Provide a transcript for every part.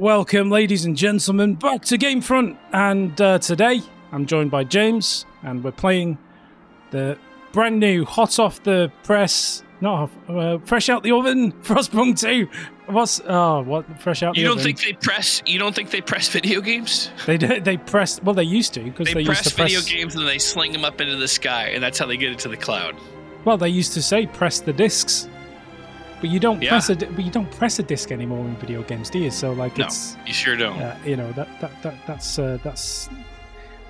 Welcome, ladies and gentlemen, back to GameFront. And today, I'm joined by James, and we're playing the brand new, hot off the press, fresh out the oven, Frostpunk 2. What? Fresh out the oven? You don't think they press video games? They press. Well, they used to because they used to press video games and they sling them up into the sky, and that's how they get it to the cloud. Well, they used to say press the discs. But you don't press a disc anymore in video games, do you? So like, no, you sure don't. That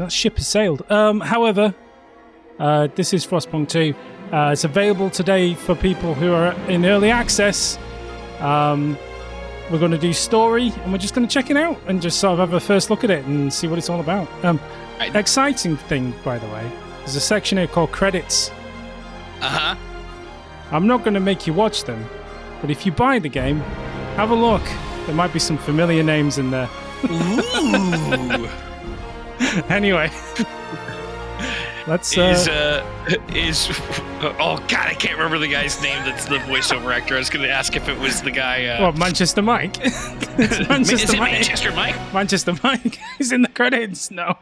ship has sailed. However, this is Frostpunk 2. It's available today for people who are in early access. We're going to do story, and we're just going to check it out and just sort of have a first look at it and see what it's all about. Exciting thing, by the way, there's a section here called credits. I'm not going to make you watch them, but if you buy the game, have a look. There might be some familiar names in there. Ooh. Anyway, let's. Oh God, I can't remember the guy's name. That's the voiceover actor. I was going to ask if it was the guy. Manchester Mike. Manchester Mike. Manchester Mike is in the credits. No.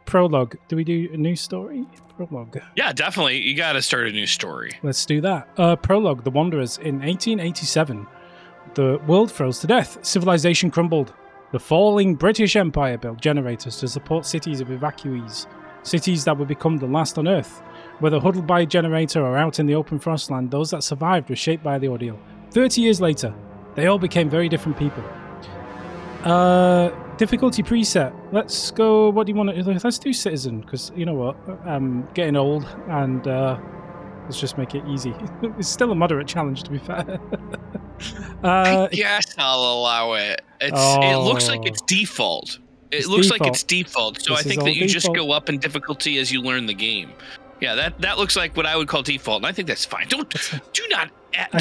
Prologue. Do we do a new story? Prologue. Yeah, definitely. You got to start a new story. Let's do that. Prologue. The Wanderers. In 1887, the world froze to death. Civilization crumbled. The falling British Empire built generators to support cities of evacuees. Cities that would become the last on Earth. Whether huddled by a generator or out in the open frostland, those that survived were shaped by the ordeal. 30 years later, they all became very different people. Difficulty preset. Let's go. What do you want to do? Let's do Citizen, because you know what? I'm getting old, and let's just make it easy. It's still a moderate challenge, to be fair. I guess I'll allow it. It looks like it's default. It looks like it's default. So I think that you just go up in difficulty as you learn the game. Yeah, that looks like what I would call default, and I think that's fine. Do not add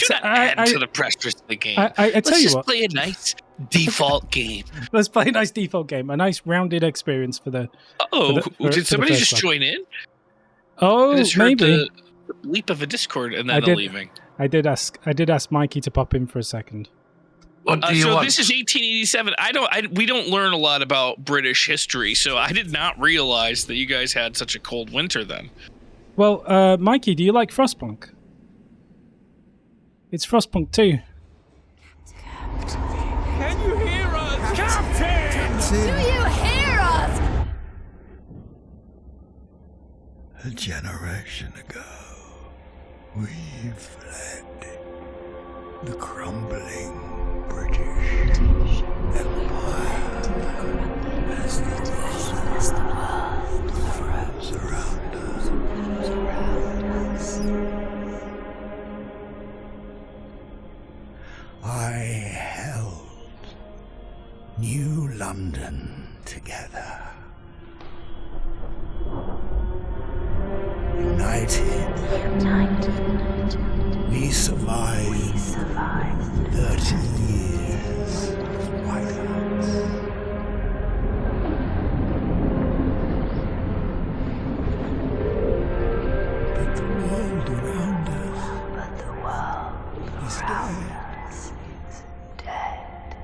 to the pressures of the game. I tell you what. Let's just play a nice default game. Let's play a nice default game. A nice rounded experience for the. Did somebody just join in? Oh, maybe. The bleep of a Discord and then leaving. I did ask Mikey to pop in for a second. This is 1887. We don't learn a lot about British history, so I did not realize that you guys had such a cold winter then. Well, Mikey, do you like Frostpunk? It's Frostpunk 2. Can you hear us? Captain! Do you hear us? A generation ago, we fled the crumbling British Empire as the world froze around us. I held New London together. United, we survived 30 years of whiteout. But the world around us is dead.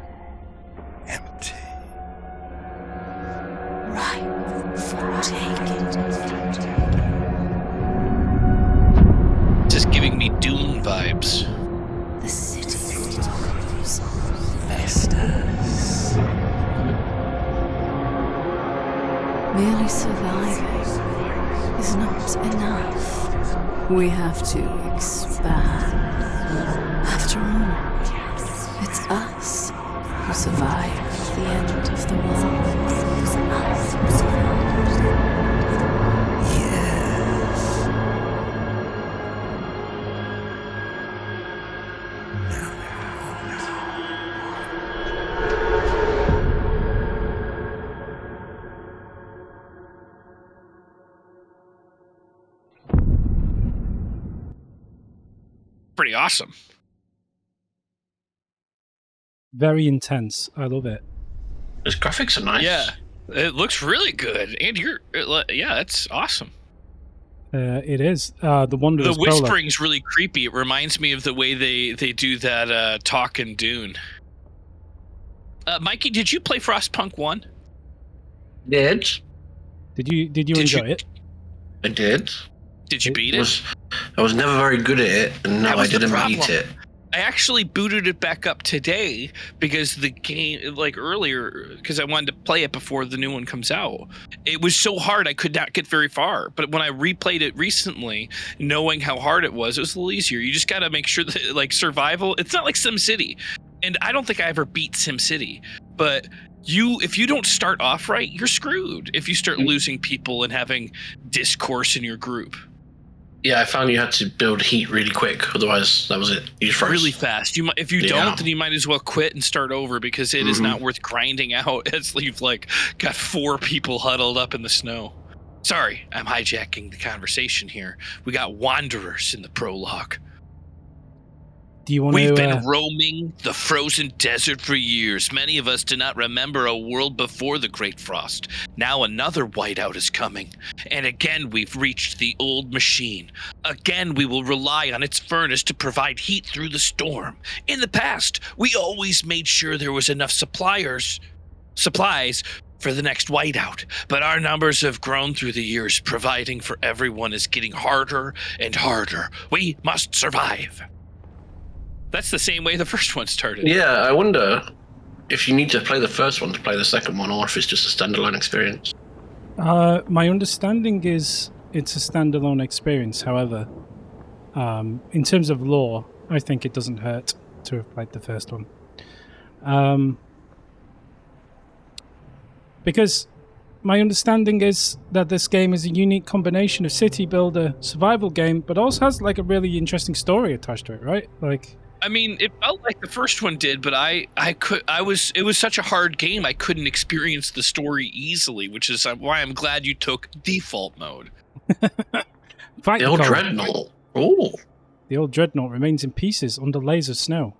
Empty. Ripe for taking. Just giving me Dune vibes. The city Vestas. merely surviving is not enough. We have to expand. After all, it's us who survived the end of the world. It's us who survived. Yes. Pretty awesome. Very intense. I love it. Those graphics are nice. Yeah, it looks really good. And that's awesome. It is. The Wanderer's The whispering's really creepy. It reminds me of the way they do that talk in Dune. Mikey, did you play Frostpunk 1? Did you enjoy it? I did. Did you beat it? I was never very good at it, and no, I didn't beat it. I actually booted it back up today because the game, like earlier, because I wanted to play it before the new one comes out. It was so hard I could not get very far. But when I replayed it recently, knowing how hard it was a little easier. You just got to make sure that, like, survival, it's not like SimCity. And I don't think I ever beat SimCity. But if you don't start off right, you're screwed if you start losing people and having discourse in your group. Yeah, I found you had to build heat really quick. Otherwise, that was it. You froze. Really fast. If you don't, then you might as well quit and start over because it is not worth grinding out as you've got 4 people huddled up in the snow. Sorry, I'm hijacking the conversation here. We got wanderers in the prologue. We've been roaming the frozen desert for years. Many of us do not remember a world before the Great Frost. Now another whiteout is coming. And again, we've reached the old machine. Again, we will rely on its furnace to provide heat through the storm. In the past, we always made sure there was enough supplies for the next whiteout. But our numbers have grown through the years. Providing for everyone is getting harder and harder. We must survive. That's the same way the first one started. Yeah, I wonder if you need to play the first one to play the second one, or if it's just a standalone experience. My understanding is it's a standalone experience. However, in terms of lore, I think it doesn't hurt to have played the first one. Because my understanding is that this game is a unique combination of city builder survival game, but also has a really interesting story attached to it, right? I mean, it felt like the first one did, but it was such a hard game, I couldn't experience the story easily, which is why I'm glad you took default mode. The old Dreadnought. Oh. The old Dreadnought remains in pieces under layers of snow.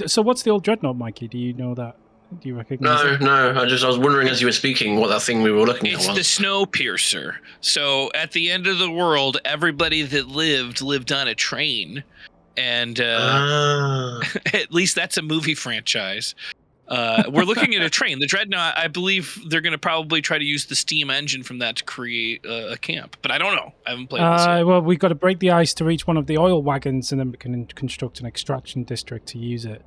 So what's the old Dreadnought, Mikey? Do you know that? Do you recognize it? No. I was wondering as you were speaking what that thing we were looking at was. It's the snow piercer. So at the end of the world, everybody that lived on a train. And at least that's a movie franchise. We're looking at a train. The Dreadnought, I believe they're going to probably try to use the steam engine from that to create a camp. But I don't know. I haven't played this yet. Well, we've got to break the ice to reach one of the oil wagons, and then we can construct an extraction district to use it.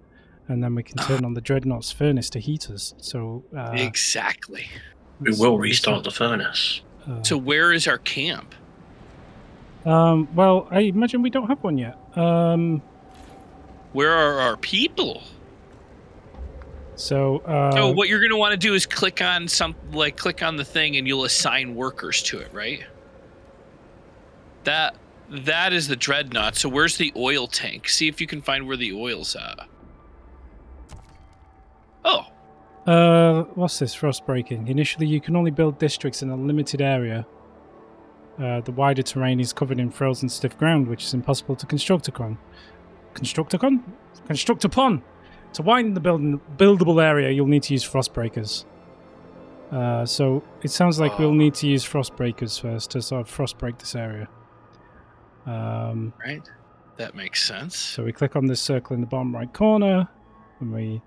And then we can turn on the Dreadnought's furnace to heat us. So, exactly. We will restart the furnace. So where is our camp? Well, I imagine we don't have one yet. Where are our people? So what you're going to want to do is click on the thing, and you'll assign workers to it, right? That is the Dreadnought. So where's the oil tank? See if you can find where the oil's at. Oh. What's this? Frost breaking. Initially, you can only build districts in a limited area. The wider terrain is covered in frozen stiff ground, which is impossible to construct upon. Construct upon! To widen the buildable area, you'll need to use frost breakers. So it sounds like we'll need to use frost breakers first to sort of frost break this area. Right. That makes sense. So we click on this circle in the bottom right corner, and we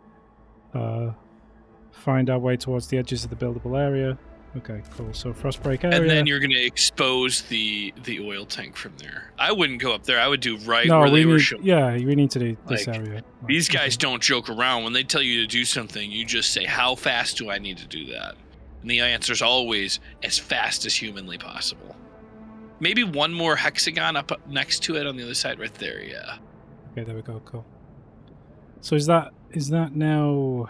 find our way towards the edges of the buildable area. Okay, cool. So frostbreak area. And then you're going to expose the oil tank from there. I wouldn't go up there. I would do where they were showing. Yeah, we need to do this area. These guys don't joke around. When they tell you to do something, you just say, how fast do I need to do that? And the answer is always as fast as humanly possible. Maybe one more hexagon up next to it on the other side right there, yeah. Okay, there we go, cool. So is that now...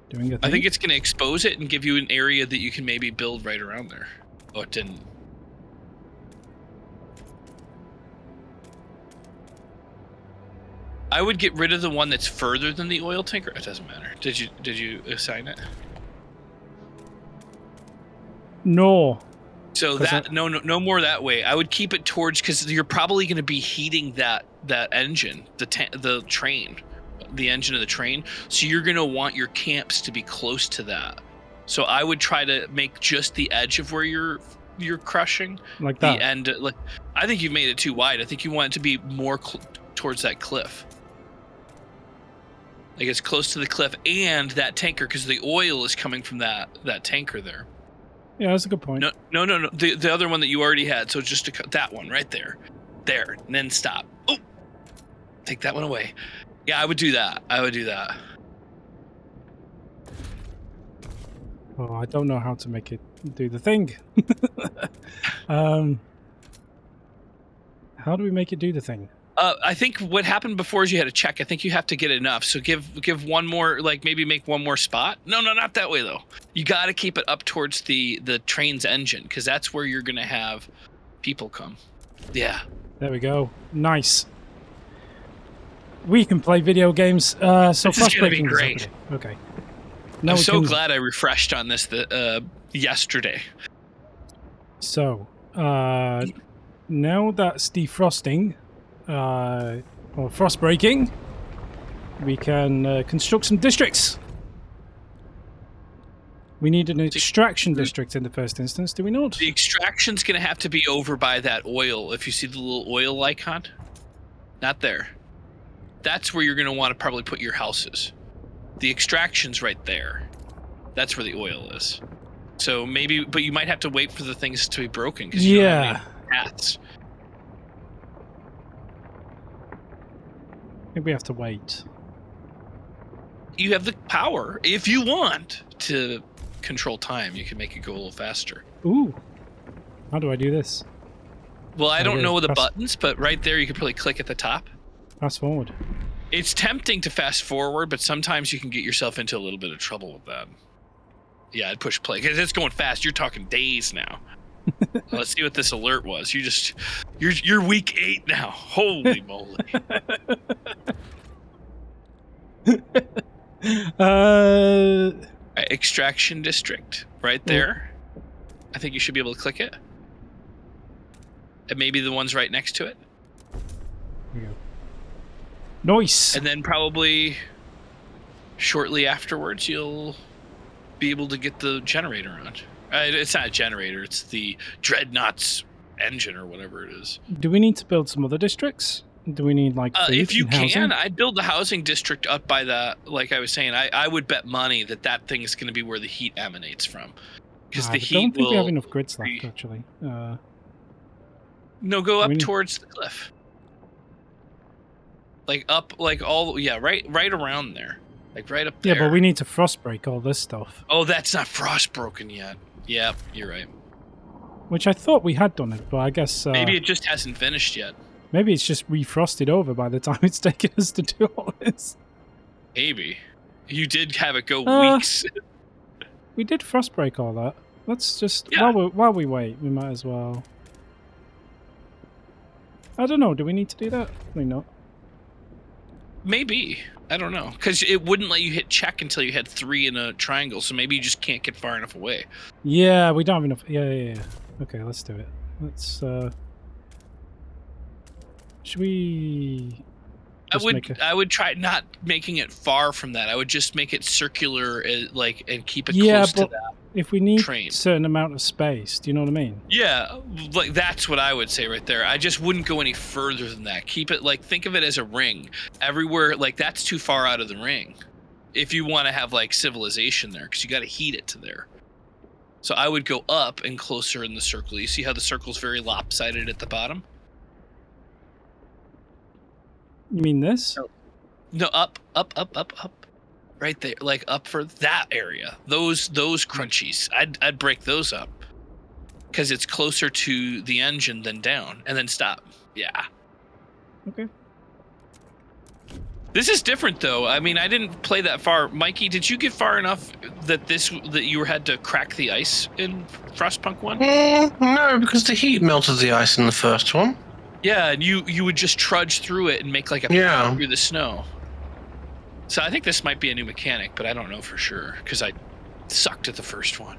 doing a thing? I think it's going to expose it and give you an area that you can maybe build right around there. Oh, it didn't. I would get rid of the one that's further than the oil tanker. It doesn't matter. Did you assign it? No. So no more that way. I would keep it towards, because you're probably going to be heating that engine, the train. The engine of the train, so you're going to want your camps to be close to that. So I would try to make just the edge of where your you're crushing. Like that. The end. Like, I think you've made it too wide. I think you want it to be more towards that cliff. Like it's close to the cliff and that tanker, because the oil is coming from that tanker there. Yeah, that's a good point. No. The other one that you already had. So just that one right there. There. And then stop. Oh! Take that one away. Yeah, I would do that. Oh, I don't know how to make it do the thing. How do we make it do the thing? I think what happened before is you had to check. I think you have to get enough. So give one more, like maybe make one more spot. No, not that way though. You got to keep it up towards the train's engine, because that's where you're going to have people come. Yeah. There we go. Nice. We can play video games. So this is going to be great. Okay. I'm so glad I refreshed on this yesterday. So, now that's defrosting, or frost breaking, we can construct some districts. We need an extraction district in the first instance, do we not? The extraction's going to have to be over by that oil. If you see the little oil icon, not there. That's where you're going to want to probably put your houses. The extraction's right there. That's where the oil is. So maybe, but you might have to wait for the things to be broken, because you don't have any paths. I think we have to wait. You have the power, if you want, to control time. You can make it go a little faster. Ooh. How do I do this? Well, I don't know the buttons, but right there you can probably click at the top. Fast forward. It's tempting to fast forward, but sometimes you can get yourself into a little bit of trouble with that. Yeah, I'd push play, because it's going fast. You're talking days now. Let's see what this alert was. You're week 8 now. Holy moly. Extraction district right there. I think you should be able to click it. And maybe the ones right next to it. There we go. Nice. And then probably shortly afterwards, you'll be able to get the generator on. It's not a generator. It's the Dreadnought's engine or whatever it is. Do we need to build some other districts? Do we need like if you can, I'd build the housing district up by that. Like I was saying, I would bet money that thing is going to be where the heat emanates from, because the heat. I don't think we have enough grids left actually. No, go up towards the cliff. Like up, like right around there, like right up there. Yeah, but we need to frost break all this stuff. Oh, that's not frost broken yet. Yeah, you're right. Which I thought we had done it, but I guess maybe it just hasn't finished yet. Maybe it's just refrosted over by the time it's taken us to do all this. Maybe. You did have it go weeks. We did frost break all that. Let's just while we wait, we might as well. I don't know. Do we need to do that? Probably not. Maybe. I don't know. Because it wouldn't let you hit check until you had 3 in a triangle, so maybe you just can't get far enough away. Yeah, we don't have enough. Yeah. Okay, let's do it. Let's, should we... I would try not making it far from that. I would just make it circular, and keep it close to that. If we need a certain amount of space, do you know what I mean? Yeah, like that's what I would say right there. I just wouldn't go any further than that. Keep it think of it as a ring. Everywhere, that's too far out of the ring. If you want to have civilization there, because you got to heat it to there. So I would go up and closer in the circle. You see how the circle's very lopsided at the bottom? You mean this? No, up. Right there, up for that area. Those crunchies. I'd break those up, because it's closer to the engine than down, and then stop. Yeah. Okay. This is different though. I mean, I didn't play that far. Mikey, did you get far enough that you had to crack the ice in Frostpunk 1? No, because the heat melted the ice in the first one. Yeah, and you would just trudge through it and make a path through the snow. So I think this might be a new mechanic, but I don't know for sure, because I sucked at the first one.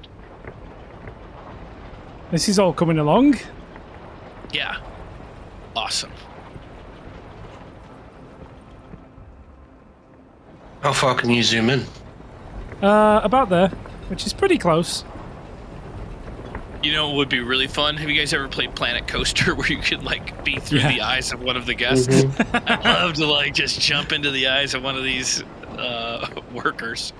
This is all coming along? Yeah. Awesome. How far can you zoom in? About there, which is pretty close. You know what would be really fun? Have you guys ever played Planet Coaster where you could like be through the eyes of one of the guests? I'd love to like just jump into the eyes of one of these workers.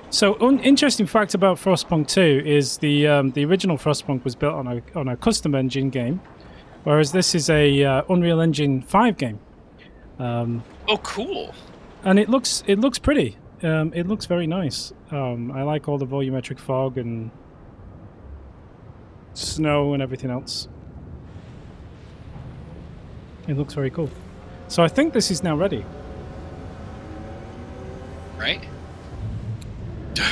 So, interesting fact about Frostpunk 2 is the original Frostpunk was built on a custom engine game, whereas this is a Unreal Engine 5 game. Oh, cool! And it looks pretty. It looks very nice. I like all the volumetric fog and snow and everything else. It looks very cool. So I think this is now ready. Right?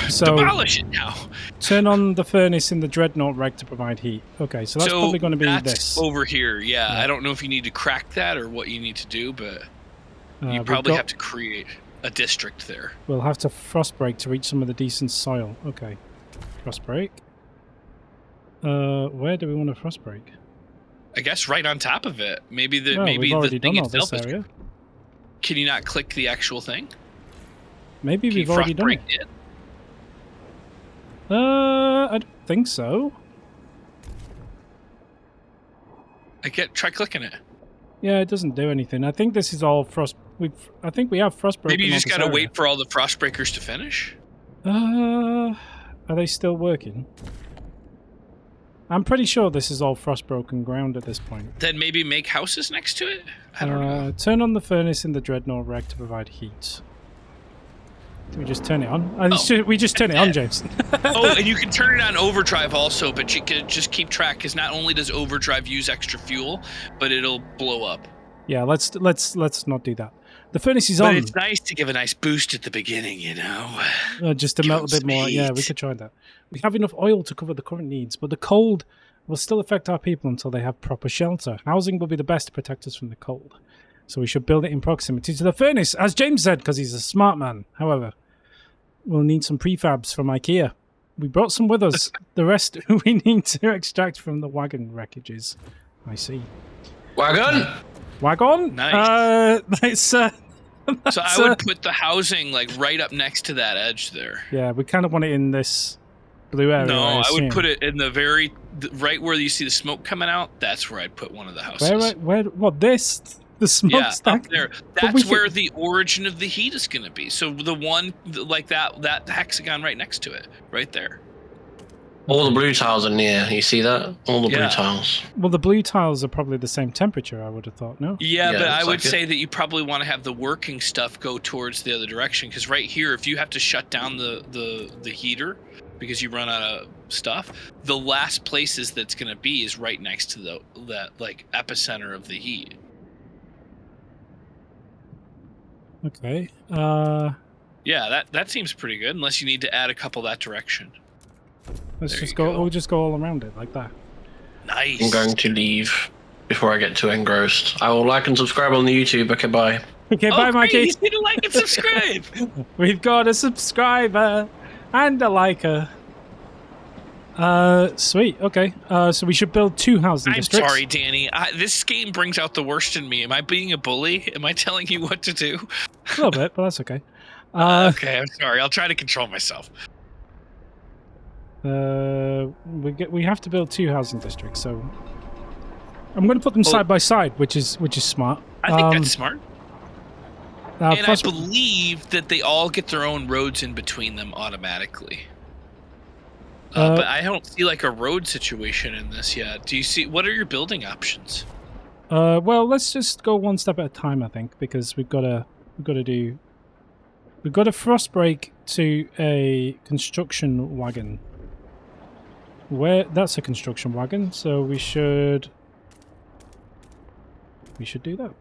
So demolish it now. Turn on the furnace in the Dreadnought reg to provide heat. Okay, so that's probably going to be this. Over here, yeah. I don't know if you need to crack that or what you need to do, but you probably have to create a district there. We'll have to frostbreak to reach some of the decent soil. Okay, frostbreak. Where do we want to frostbreak? I guess right on top of it. Maybe the thing itself is. Can you not click the actual thing? Maybe we've already done it. I don't think so. Try clicking it. Yeah, it doesn't do anything. I think this is all frost. I think we have frostbreak. Maybe you just gotta wait for all the frostbreakers to finish. Are they still working? I'm pretty sure this is all frostbroken ground at this point. Then maybe make houses next to it? I don't know. Turn on the furnace in the Dreadnought reg to provide heat. Do we just turn it on? We just turn it on, James. Oh, and you can turn it on overdrive also, but you can just keep track because not only does overdrive use extra fuel, but it'll blow up. Yeah, let's not do that. The furnace is on. But it's nice to give a nice boost at the beginning, you know. Just to melt a bit more. Yeah, we could try that. We have enough oil to cover the current needs, but the cold will still affect our people until they have proper shelter. Housing will be the best to protect us from the cold. So we should build it in proximity to the furnace, as James said, because he's a smart man. However, we'll need some prefabs from IKEA. We brought some with us. The rest we need to extract from the wagon wreckages. I see. Wagon? Wagon? Nice. So I would put the housing like right up next to that edge there. Yeah, we kind of want it in this blue area. No, I would put it in the right where you see the smoke coming out. That's where I'd put one of the houses. Where? What? This? The smokestack? Up there. That's where the origin of the heat is going to be. So the one like that hexagon right next to it, right there. All the blue tiles are near. You see that? All the blue tiles. Well, the blue tiles are probably the same temperature, I would have thought, no? Yeah, but I would say that you probably want to have the working stuff go towards the other direction, because right here, if you have to shut down the heater because you run out of stuff, the last places that's going to be is right next to that like epicenter of the heat. Okay. Yeah, that seems pretty good, unless you need to add a couple that direction. Let's just go. We'll just go all around it like that. Nice. I'm going to leave before I get too engrossed. I will like and subscribe on the YouTube. Okay, bye. Okay, bye, Mikey. You need to like and subscribe. We've got a subscriber and a liker. Sweet. Okay. So we should build 2 housing districts. I'm sorry, Danny. This game brings out the worst in me. Am I being a bully? Am I telling you what to do? A little bit, but that's okay. Okay, I'm sorry. I'll try to control myself. We have to build 2 housing districts, so I'm going to put them side by side, which is smart. I think that's smart. And I believe that they all get their own roads in between them automatically. But I don't see like a road situation in this yet. Do you see? What are your building options? Well, let's just go one step at a time, I think, because we've got to frostbreak to a construction wagon. That's a construction wagon, so we should do that.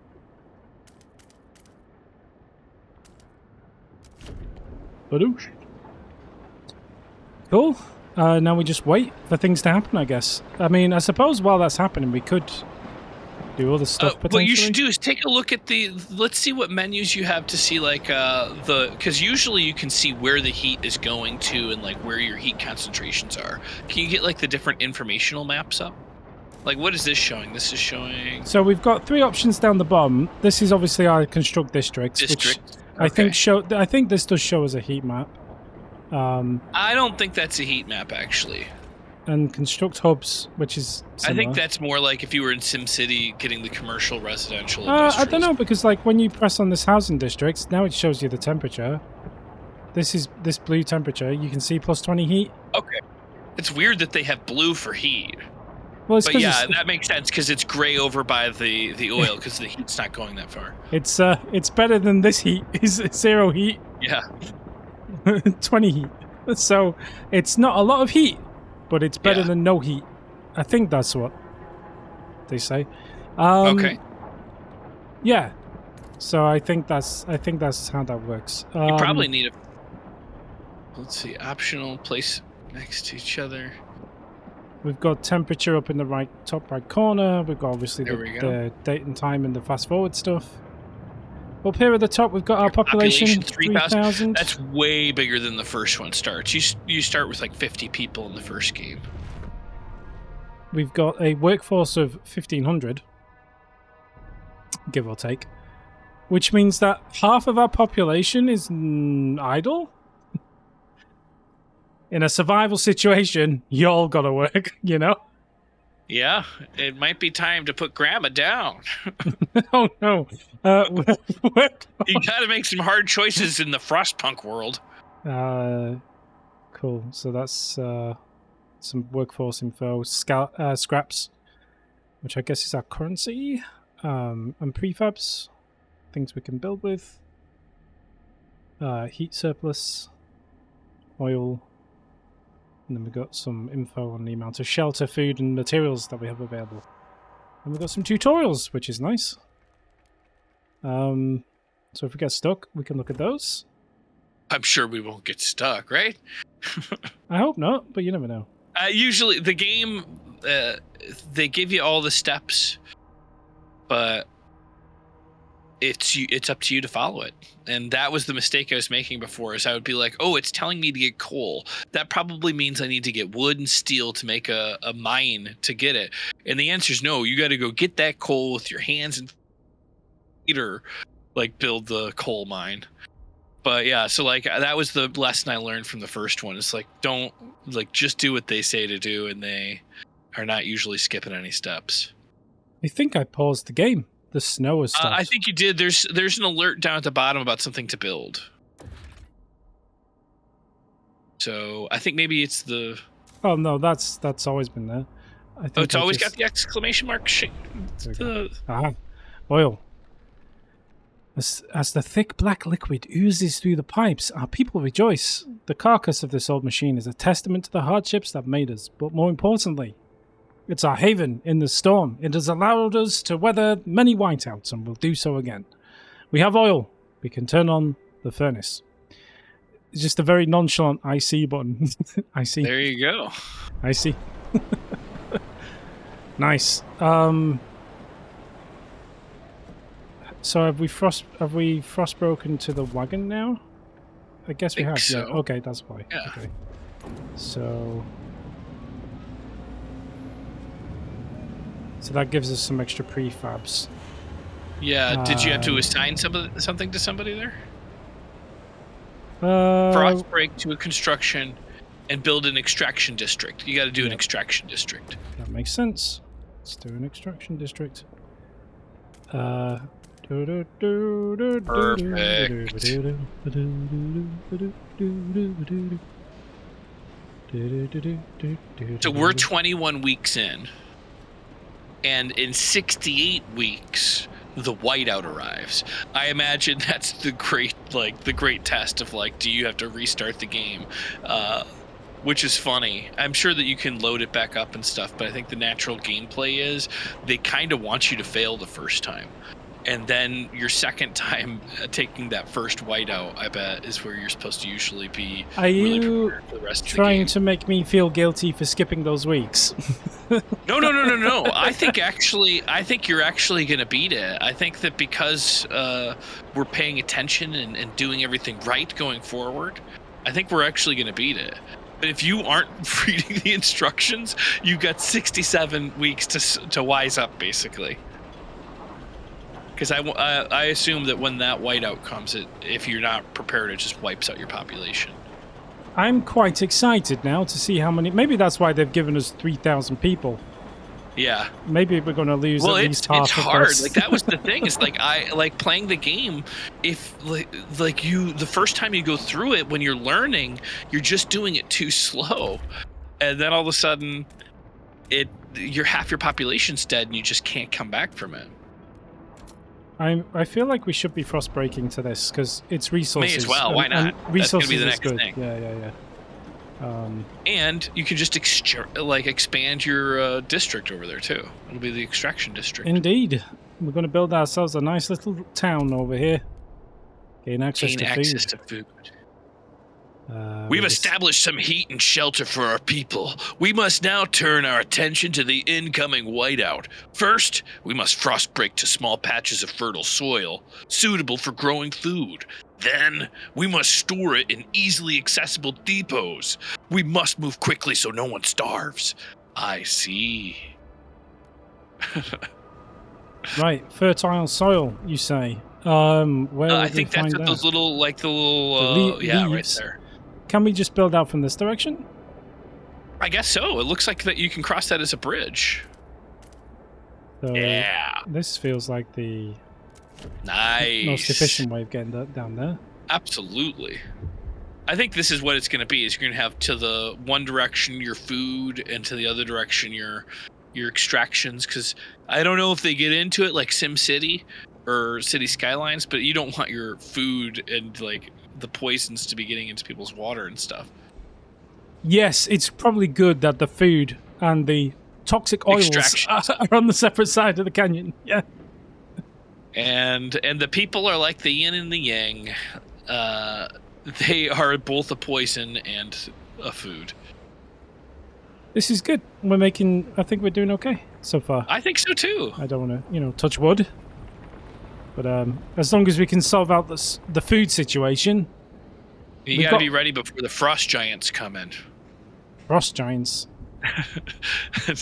Badoosh. Cool. Now we just wait for things to happen, I guess. I mean, I suppose while that's happening, we could do other stuff potentially. What you should do is take a look at let's see what menus you have to see, like, because usually you can see where the heat is going to and, like, where your heat concentrations are. Can you get, like, the different informational maps up? Like, what is this showing? This is showing... So we've got 3 options down the bottom. This is obviously our construct district. Which I think this does show as a heat map. I don't think that's a heat map, actually. and construct hubs, which is similar. I think that's more like if you were in SimCity getting the commercial, residential, I don't know, because like when you press on this housing district, now it shows you the temperature. This is this blue temperature. You can see plus 20 heat. Okay. It's weird that they have blue for heat. Well, it's but yeah, that makes sense because it's gray over by the oil because the heat's not going that far. It's better than this heat. It's 0 heat. Yeah. 20 heat. So it's not a lot of heat, but it's better than no heat. I think that's what they say. Okay. Yeah. So I think that's how that works. You probably need a. Let's see, optional place next to each other. We've got temperature up in the top right corner. We've got obviously the date and time and the fast forward stuff. Up here at the top, we've got our population 3,000. That's way bigger than the first one starts. You start with like 50 people in the first game. We've got a workforce of 1,500, give or take, which means that half of our population is idle. In a survival situation, you all gotta work, you know? Yeah, it might be time to put Grandma down. Oh, no. You gotta make some hard choices in the Frostpunk world. Cool. So that's some workforce info. Scraps, which I guess is our currency. And prefabs, things we can build with. Heat surplus. Oil. And then we've got some info on the amount of shelter, food, and materials that we have available. And we've got some tutorials, which is nice. So if we get stuck, we can look at those. I'm sure we won't get stuck, right? I hope not, but you never know. Usually, the game, they give you all the steps, but it's up to you to follow it. And that was the mistake I was making before, is I would be like, oh, it's telling me to get coal. That probably means I need to get wood and steel to make a mine to get it. And the answer is no. You got to go get that coal with your hands and feet, or like build the coal mine. But yeah, so like that was the lesson I learned from the first one. It's like, don't just do what they say to do, and they are not usually skipping any steps. I think I paused the game. The snow has stopped. I think you did. There's an alert down at the bottom about something to build. So I think maybe it's the. Oh no, that's always been there. I think it's always got the exclamation mark. Oil. As the thick black liquid oozes through the pipes, our people rejoice. The carcass of this old machine is a testament to the hardships that made us, but more importantly, it's our haven in the storm. It has allowed us to weather many whiteouts, and will do so again. We have oil. We can turn on the furnace. It's just a very nonchalant I see button. I see. There you go. I see. Nice. So have we frost broken to the wagon now? I guess we have. So. Yeah. Okay, that's why. Yeah. Okay. So that gives us some extra prefabs. Yeah. Did you have to assign something to somebody there? Frost break to a construction and build an extraction district. You got to do an extraction district. That makes sense. Let's do an extraction district. Perfect. So we're 21 weeks in, and in 68 weeks, the Whiteout arrives. I imagine that's the great test of like, do you have to restart the game? Which is funny. I'm sure that you can load it back up and stuff, but I think the natural gameplay is they kind of want you to fail the first time. And then your second time taking that first Whiteout, I bet, is where you're supposed to usually be really prepared for the rest of the game. Trying to make me feel guilty for skipping those weeks? No. I think you're actually going to beat it. I think that because we're paying attention and doing everything right going forward, I think we're actually going to beat it. But if you aren't reading the instructions, you've got 67 weeks to wise up, basically. Because I assume that when that Whiteout comes, if you're not prepared, it just wipes out your population. I'm quite excited now to see how many. Maybe that's why they've given us 3,000 people. Yeah. Maybe we're going to lose at least half it's of hard. this. Like that was the thing. Is like I like playing the game. If like you, the first time you go through it, when you're learning, you're just doing it too slow, and then all of a sudden, you're half your population's dead, and you just can't come back from it. I feel like we should be frost breaking to this because it's resources. May as well. Why not? Resources That's gonna be the is next good. thing. Yeah. And you can just expand your district over there too. It'll be the extraction district. Indeed, we're going to build ourselves a nice little town over here. Gain access to food. We've established some heat and shelter for our people. We must now turn our attention to the incoming whiteout. First, we must frost break to small patches of fertile soil, suitable for growing food. Then, we must store it in easily accessible depots. We must move quickly so no one starves. I see. Right, fertile soil, you say. Where I think that's what those little, like the little, leaves. right there. Can we just build out from this direction? I guess so. It looks like that you can cross that as a bridge. So yeah. This feels like the most efficient way of getting that down there. Absolutely. I think this is what it's going to be. Is you're going to have to the one direction your food and to the other direction your extractions. Because I don't know if they get into it like SimCity or City Skylines, but you don't want your food and like the poisons to be getting into people's water and stuff. Yes, it's probably good that the food and the toxic oils are on the separate side of the canyon. Yeah. And the people are like the yin and the yang. They are both a poison and a food. This is good. I think we're doing okay so far. I think so too. I don't want to, touch wood. But as long as we can solve out the food situation. You gotta be ready before the frost giants come in. Frost giants?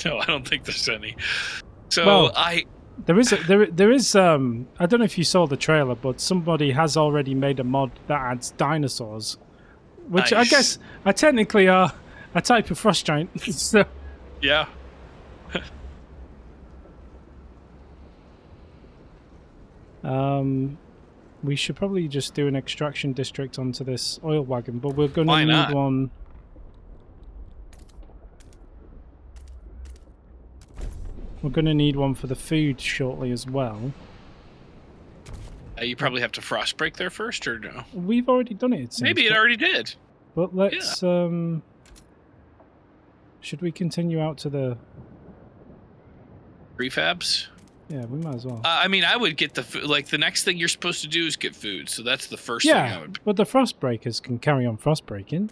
No, I don't think there's any. So well, there is I don't know if you saw the trailer, but somebody has already made a mod that adds dinosaurs, which nice. I guess are technically a type of frost giant. So. Yeah. We should probably just do an extraction district onto this oil wagon, but we're going to need one. We're going to need one for the food shortly as well. You probably have to frost break there first, or no? We've already done it. Seems, maybe it already did. But let's. Should we continue out to the prefabs? Yeah, we might as well. I mean, I would get the food. Like, the next thing you're supposed to do is get food, so that's the first thing I would. But the frost breakers can carry on frost breaking.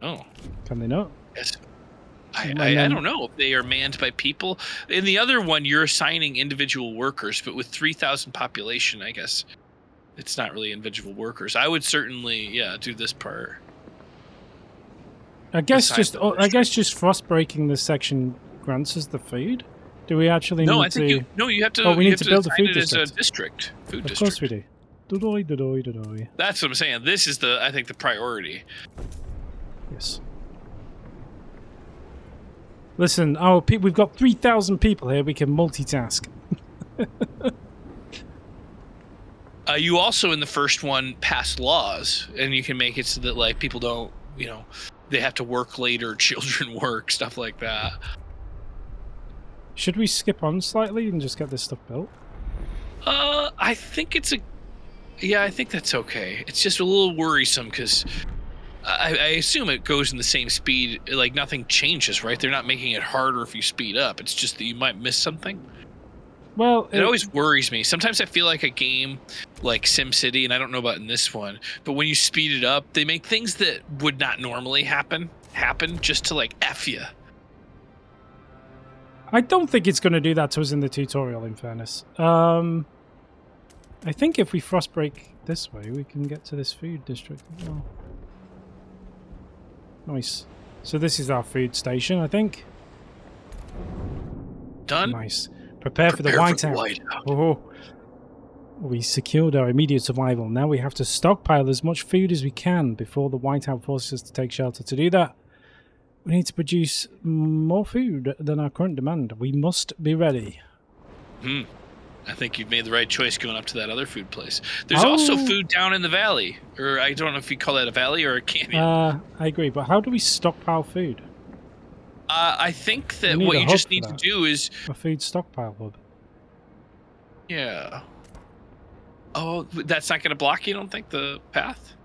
Oh. Can they not? Yes. I don't know if they are manned by people. In the other one, you're assigning individual workers, but with 3,000 population, I guess it's not really individual workers. I would certainly, do this part. I guess just frost breaking this section grants us the food. Do we actually need to... you have to... Oh, we need to build a food district. As a food district. Of course we do. Do-doy. That's what I'm saying. This is I think the priority. Yes. Listen, we've got 3,000 people here. We can multitask. You also, in the first one, passed laws, and you can make it so that like people don't, they have to work later, children work, stuff like that. Should we skip on slightly and just get this stuff built? I think I think that's okay. It's just a little worrisome because I assume it goes in the same speed. Like, nothing changes, right? They're not making it harder if you speed up. It's just that you might miss something. Well, it always worries me. Sometimes I feel like a game like SimCity, and I don't know about in this one, but when you speed it up, they make things that would not normally happen just to like F you. I don't think it's going to do that to us in the tutorial, in fairness. I think if we frost break this way, we can get to this food district as well. Nice. So this is our food station, I think. Done? Nice. Prepare for the whiteout. Oh. We secured our immediate survival. Now we have to stockpile as much food as we can before the Whiteout forces us to take shelter. To do that, we need to produce more food than our current demand. We must be ready. I think you've made the right choice going up to that other food place. There's also food down in the valley. Or I don't know if you call that a valley or a canyon. I agree, but how do we stockpile food? I think that what you just need to do is... a food stockpile hub. Yeah. Oh, that's not going to block you, don't think, the path?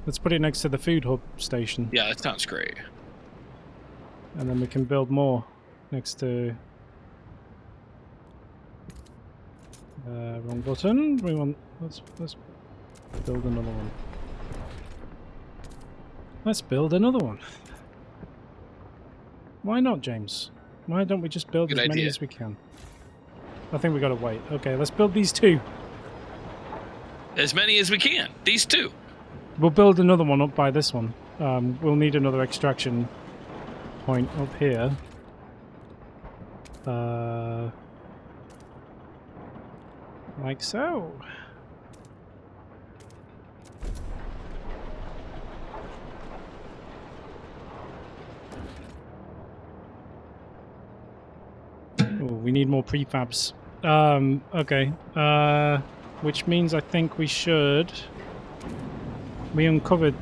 Let's put it next to the food hub station. Yeah, that sounds great. And then we can build more next to... wrong button. We want... Let's build another one. Let's build another one. Why not, James? Why don't we just build as many as we can? I think we gotta wait. Okay, let's build these two. As many as we can. These two. We'll build another one up by this one. We'll need another extraction point up here. Like so. Oh, we need more prefabs. Okay. Which means I think we should... We uncovered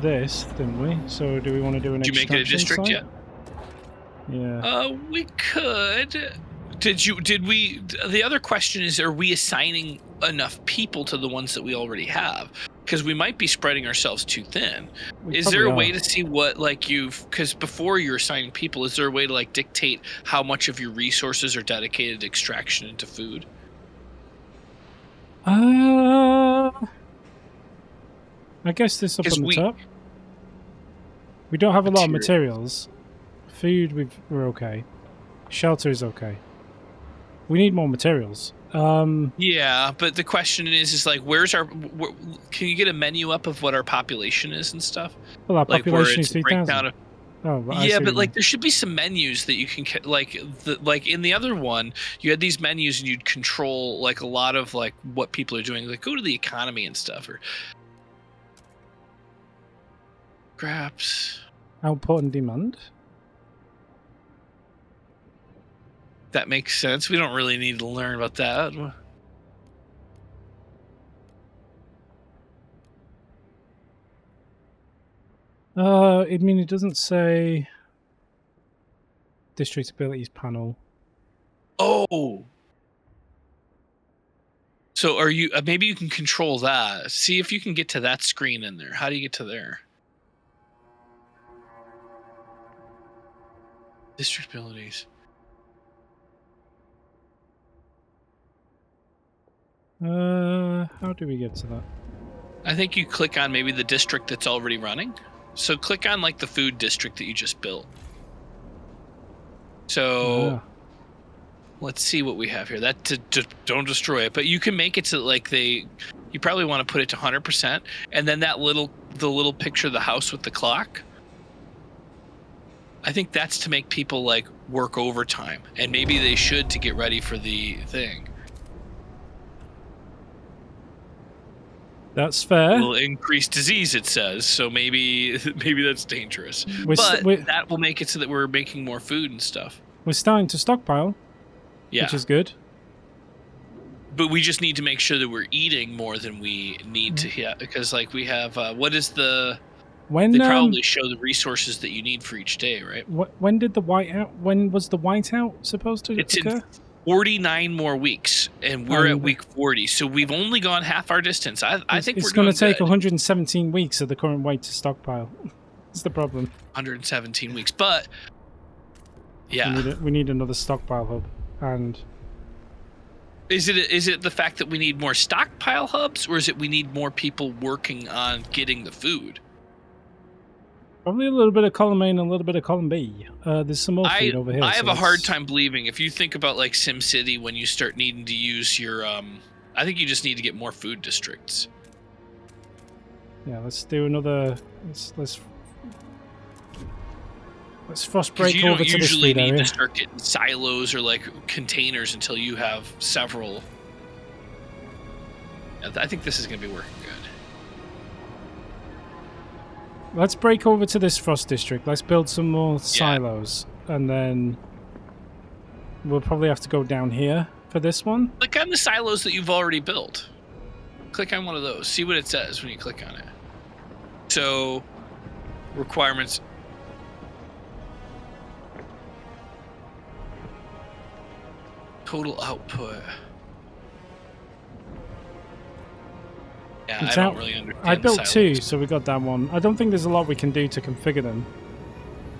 this, didn't we? So do we want to do an extraction Did you make it a district site? yet? Yeah. We could. Did we... The other question is, are we assigning enough people to the ones that we already have? Because we might be spreading ourselves too thin. Is there a way to see what, like, you've... Because before you're assigning people, is there a way to, like, dictate how much of your resources are dedicated to extraction into food? I guess this up on the top. We don't have a lot of materials. Food, we're okay. Shelter is okay. We need more materials. Yeah, but the question is like, where's our... can you get a menu up of what our population is and stuff? Well, our population is 3,000. Yeah, but like there should be some menus that you can like in the other one you had these menus and you'd control like a lot of like what people are doing, like go to the economy and stuff, or scraps, output and demand. That makes sense. We don't really need to learn about that. I mean, it doesn't say district abilities panel. Oh. So are you, maybe you can control that. See if you can get to that screen in there. How do you get to there? District abilities. How do we get to that? I think you click on maybe the district that's already running. So click on like the food district that you just built. So let's see what we have here. That don't destroy it, but you can make it so like you probably want to put it to 100%, and then the little picture of the house with the clock. I think that's to make people like work overtime, and maybe they should to get ready for the thing. That's fair. Will increase disease, it says, so maybe that's dangerous. But that will make it so that we're making more food and stuff. We're starting to stockpile, which is good. But we just need to make sure that we're eating more than we need to hit, because like we have what is the... They probably show the resources that you need for each day, right? When did the Whiteout? When was the Whiteout supposed to occur? In 49 more weeks, and we're at week 40, so we've only gone half our distance. I think it's going to take 117 weeks at the current weight to stockpile. That's the problem. 117 weeks, but yeah, we need another stockpile hub. And is it the fact that we need more stockpile hubs, or is it we need more people working on getting the food? Probably a little bit of column A and a little bit of column B. There's some more food over here. I have a hard time believing, if you think about like SimCity, when you start needing to use your... I think you just need to get more food districts. Yeah, let's do another... Let's Let's frost break over to this food area. You don't usually need to start getting silos or like containers until you have several. I think this is going to be working good. Let's break over to this frost district. Let's build some more silos, and then we'll probably have to go down here for this one. Click on the silos that you've already built. Click on one of those. See what it says when you click on it. So, requirements. Total output. Yeah, I don't really understand. I built 2, so we got that one. I don't think there's a lot we can do to configure them.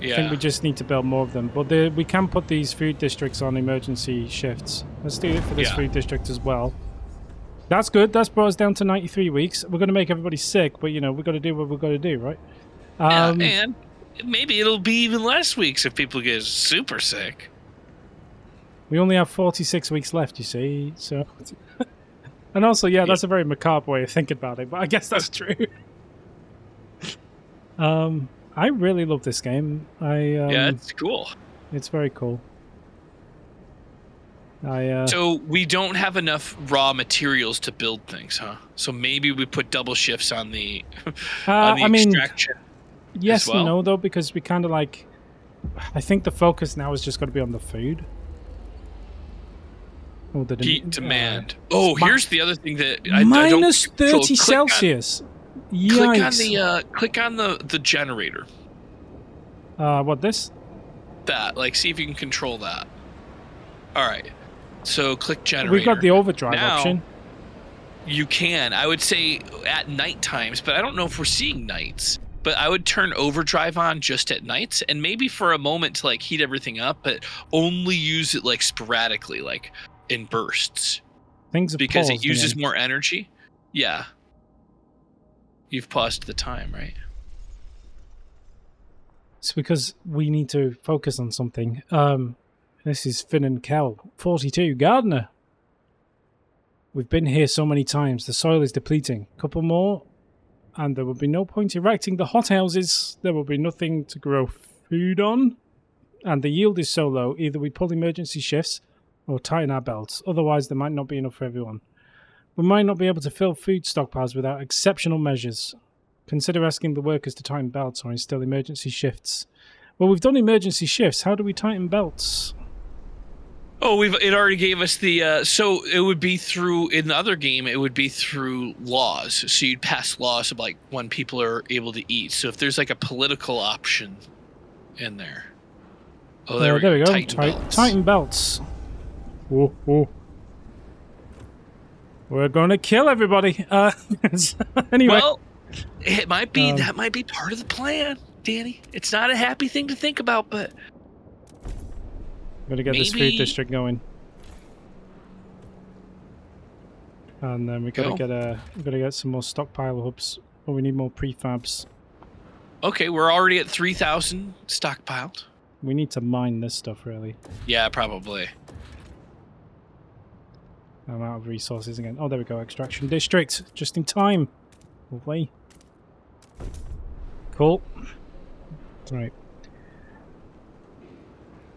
Yeah. I think we just need to build more of them. But we can put these food districts on emergency shifts. Let's do it for this food district as well. That's good. That's brought us down to 93 weeks. We're going to make everybody sick, but, you know, we've got to do what we've got to do, right? And maybe it'll be even less weeks if people get super sick. We only have 46 weeks left, you see, so... And also, that's a very macabre way of thinking about it, but I guess that's true. I really love this game. Yeah, it's cool. It's very cool. So we don't have enough raw materials to build things, huh? So maybe we put double shifts on the extraction. Yes as well? and no, though, because we kind of like... I think the focus now is just going to be on the food. Oh, the heat demand. Here's the other thing that I don't minus 30 Celsius. Yikes. Click on the generator. What, this? That, like, see if you can control that. All right. So click generator. We've got the overdrive option. You can. I would say at night times, but I don't know if we're seeing nights. But I would turn overdrive on just at nights, and maybe for a moment to like heat everything up, but only use it like sporadically, like in bursts. Because it uses more energy. Yeah. You've paused the time, right? It's because we need to focus on something. This is Finn and Kel, 42, gardener. We've been here so many times. The soil is depleting. Couple more, and there will be no point erecting the hothouses. There will be nothing to grow food on. And the yield is so low, either we pull emergency shifts or tighten our belts. Otherwise, there might not be enough for everyone. We might not be able to fill food stockpiles without exceptional measures. Consider asking the workers to tighten belts or instill emergency shifts. Well, we've done emergency shifts. How do we tighten belts? Oh, it already gave us the... so it would be through... In the other game, it would be through laws. So you'd pass laws of like when people are able to eat. So if there's like a political option in there. Oh, there we go. Tighten belts. Whoa. We're going to kill everybody. Anyway. Well, it might be that might be part of the plan, Danny. It's not a happy thing to think about, but I'm going to get this food district going. And then we've got to get some more stockpile hubs, but we need more prefabs. Okay, we're already at 3,000 stockpiled. We need to mine this stuff, really. Yeah, probably. I'm out of resources again. Oh, there we go. Extraction district. Just in time. Lovely. Cool. Right.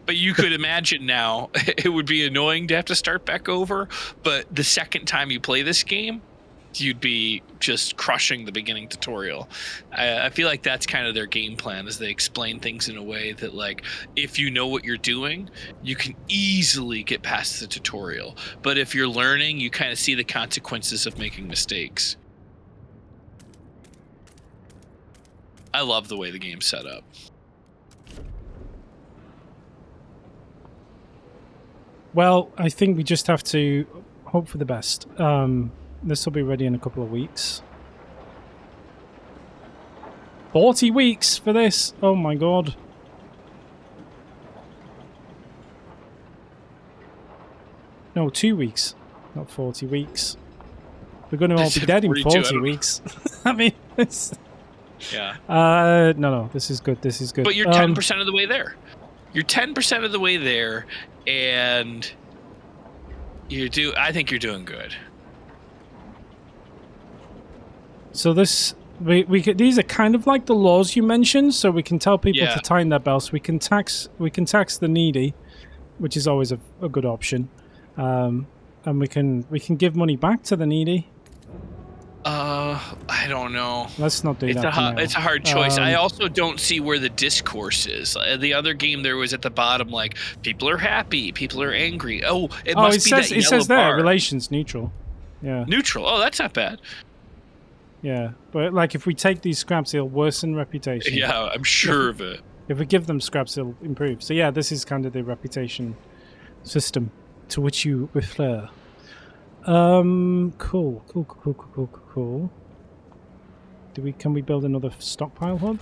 But you could imagine now, it would be annoying to have to start back over, but the second time you play this game, you'd be just crushing the beginning tutorial. I feel like that's kind of their game plan, is they explain things in a way that, like, if you know what you're doing, you can easily get past the tutorial. But if you're learning, you kind of see the consequences of making mistakes. I love the way the game's set up. Well, I think we just have to hope for the best. This will be ready in a couple of weeks. 40 weeks for this! Oh my god. No, 2 weeks. Not 40 weeks. We're going to all be dead in 40 weeks. I mean, it's... Yeah. No, this is good. This is good. But you're 10% of the way there. You're 10% of the way there, and I think you're doing good. So this We could, these are kind of like the laws you mentioned, so we can tell people to tighten their belts. We can tax the needy, which is always a good option, and we can give money back to the needy. I don't know. Let's not do that. It's a hard choice. I also don't see where the discourse is. The other game there was at the bottom, like people are happy, people are angry. Oh, it must be that yellow bar. It says there relations neutral. Yeah. Neutral. Oh, that's not bad. Yeah, but like if we take these scraps, it'll worsen reputation. Yeah, I'm sure of it. If we give them scraps, it'll improve. So yeah, this is kind of the reputation system to which you refer. Cool. Can we build another stockpile hub?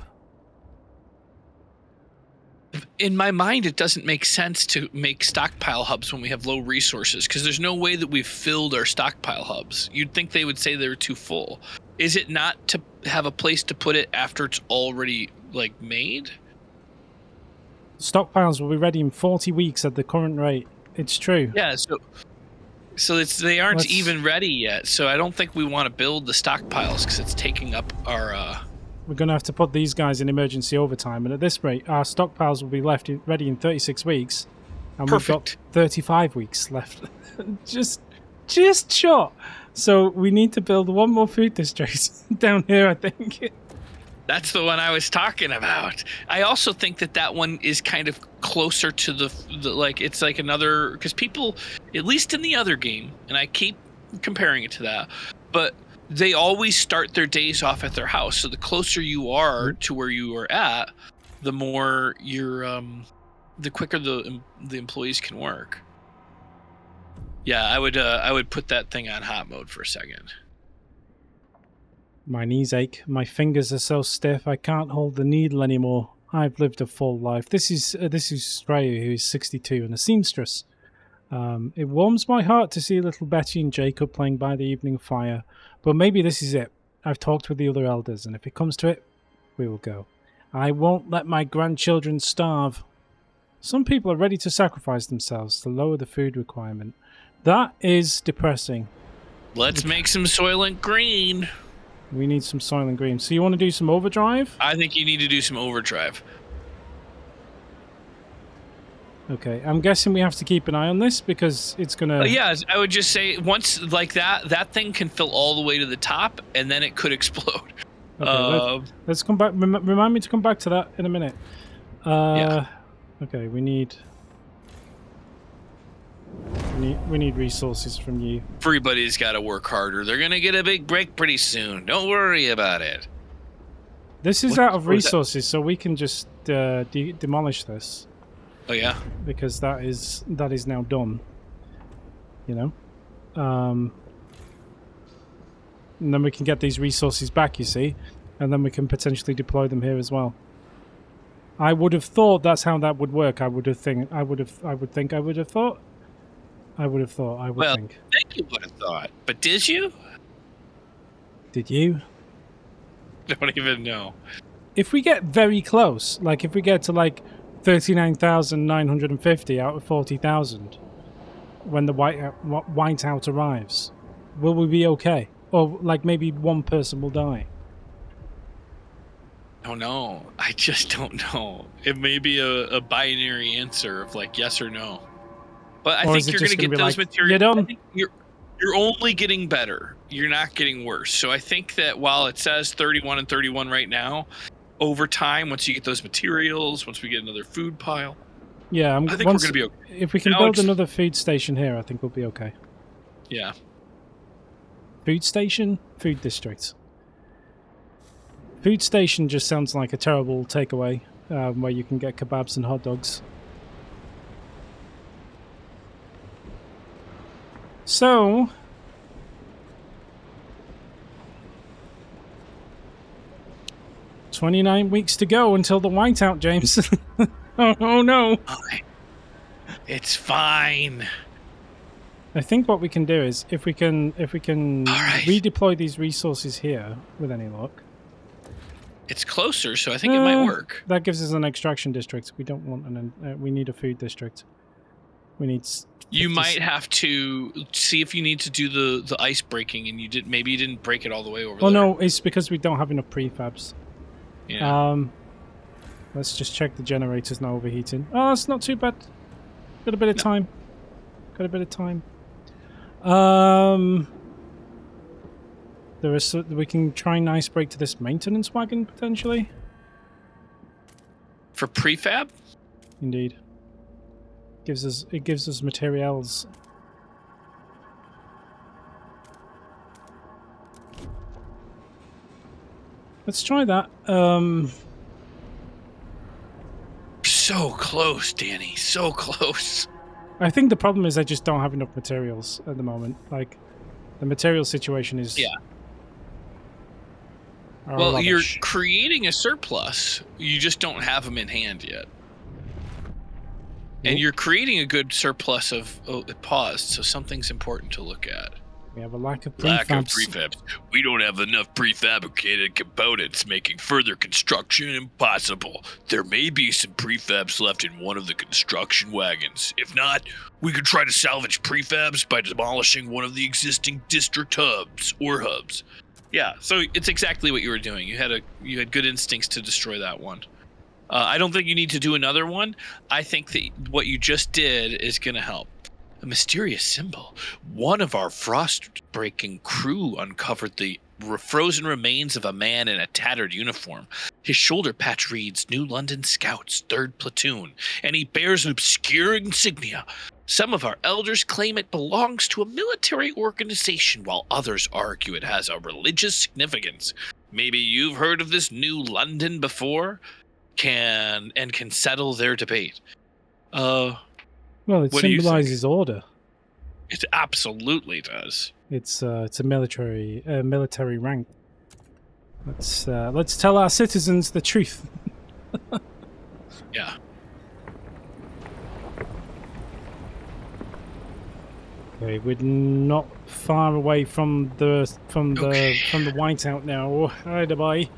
In my mind, it doesn't make sense to make stockpile hubs when we have low resources, because there's no way that we've filled our stockpile hubs. You'd think they would say they were too full. Is it not to have a place to put it after it's already like made? Stockpiles will be ready in 40 weeks at the current rate. It's true. Yeah, so they aren't even ready yet. So I don't think we want to build the stockpiles because it's taking up our. We're going to have to put these guys in emergency overtime, and at this rate, our stockpiles will be ready in 36 weeks, and we've got 35 weeks left. just short. So we need to build one more food district down here, I think. That's the one I was talking about. I also think that one is kind of closer to the like, it's like another, because people, at least in the other game, and I keep comparing it to that, but they always start their days off at their house. So the closer you are to where you are at, the more you're, the quicker the employees can work. Yeah, I would put that thing on hot mode for a second. My knees ache. My fingers are so stiff. I can't hold the needle anymore. I've lived a full life. This is Freya, who is 62 and a seamstress. It warms my heart to see little Betty and Jacob playing by the evening fire. But maybe this is it. I've talked with the other elders, and if it comes to it, we will go. I won't let my grandchildren starve. Some people are ready to sacrifice themselves to lower the food requirement. That is depressing. Let's make some Soylent Green. We need some Soylent Green. So you want to do some overdrive? I think you need to do some overdrive. Okay, I'm guessing we have to keep an eye on this because it's gonna. Yeah, I would just say once like that thing can fill all the way to the top, and then it could explode. Okay, let's come back. Remind me to come back to that in a minute. Yeah. Okay, we need resources from you. Everybody's got to work harder. They're gonna get a big break pretty soon. Don't worry about it. This is out of resources, so we can just demolish this. Oh yeah, because that is now done. You know, and then we can get these resources back. You see, and then we can potentially deploy them here as well. I would have thought that's how that would work. I would think. I would have thought. Well, think you would have thought, but did you? Did you? Don't even know. If we get very close, like if we get to like 39,950 out of 40,000 when the whiteout arrives, will we be okay? Or like maybe one person will die? I don't know. I just don't know. It may be a binary answer of like yes or no. But I think you're going to get those materials. You're only getting better. You're not getting worse. So I think that while it says 31 and 31 right now, over time, once you get those materials, once we get another food pile, yeah, I think we're going to be okay. If we can build another food station here, I think we'll be okay. Yeah. Food station, food district. Food station just sounds like a terrible takeaway where you can get kebabs and hot dogs. So, "29 weeks to go until the whiteout, James." Oh no! It's fine. I think what we can do is if we can redeploy these resources here with any luck. It's closer, so I think it might work. That gives us an extraction district. We don't want we need a food district. We need. You might have to see if you need to do the ice breaking, and maybe you didn't break it all the way over there. Oh no, it's because we don't have enough prefabs. Yeah. Let's just check the generator's not overheating. Oh, it's not too bad. Got a bit of time. Got a bit of time. We can try and ice break to this maintenance wagon potentially. For prefab? Indeed. It gives us materials. Let's try that. So close, Danny. So close. I think the problem is I just don't have enough materials at the moment. Like, the material situation is... Yeah. Well, you're creating a surplus. You just don't have them in hand yet. And you're creating a good surplus of... Oh, it paused, so something's important to look at. We have a lack of prefabs. Lack of prefabs. We don't have enough prefabricated components, making further construction impossible. There may be some prefabs left in one of the construction wagons. If not, we could try to salvage prefabs by demolishing one of the existing district hubs. Yeah, so it's exactly what you were doing. You had good instincts to destroy that one. I don't think you need to do another one. I think that what you just did is going to help. A mysterious symbol. One of our frost-breaking crew uncovered the frozen remains of a man in a tattered uniform. His shoulder patch reads New London Scouts, 3rd Platoon, and he bears an obscure insignia. Some of our elders claim it belongs to a military organization, while others argue it has a religious significance. Maybe you've heard of this New London before? Can settle their debate. Well, it symbolizes order. It absolutely does. It's a military rank. Let's tell our citizens the truth. Yeah. Okay, we're not far away from the whiteout now. Hi, bye.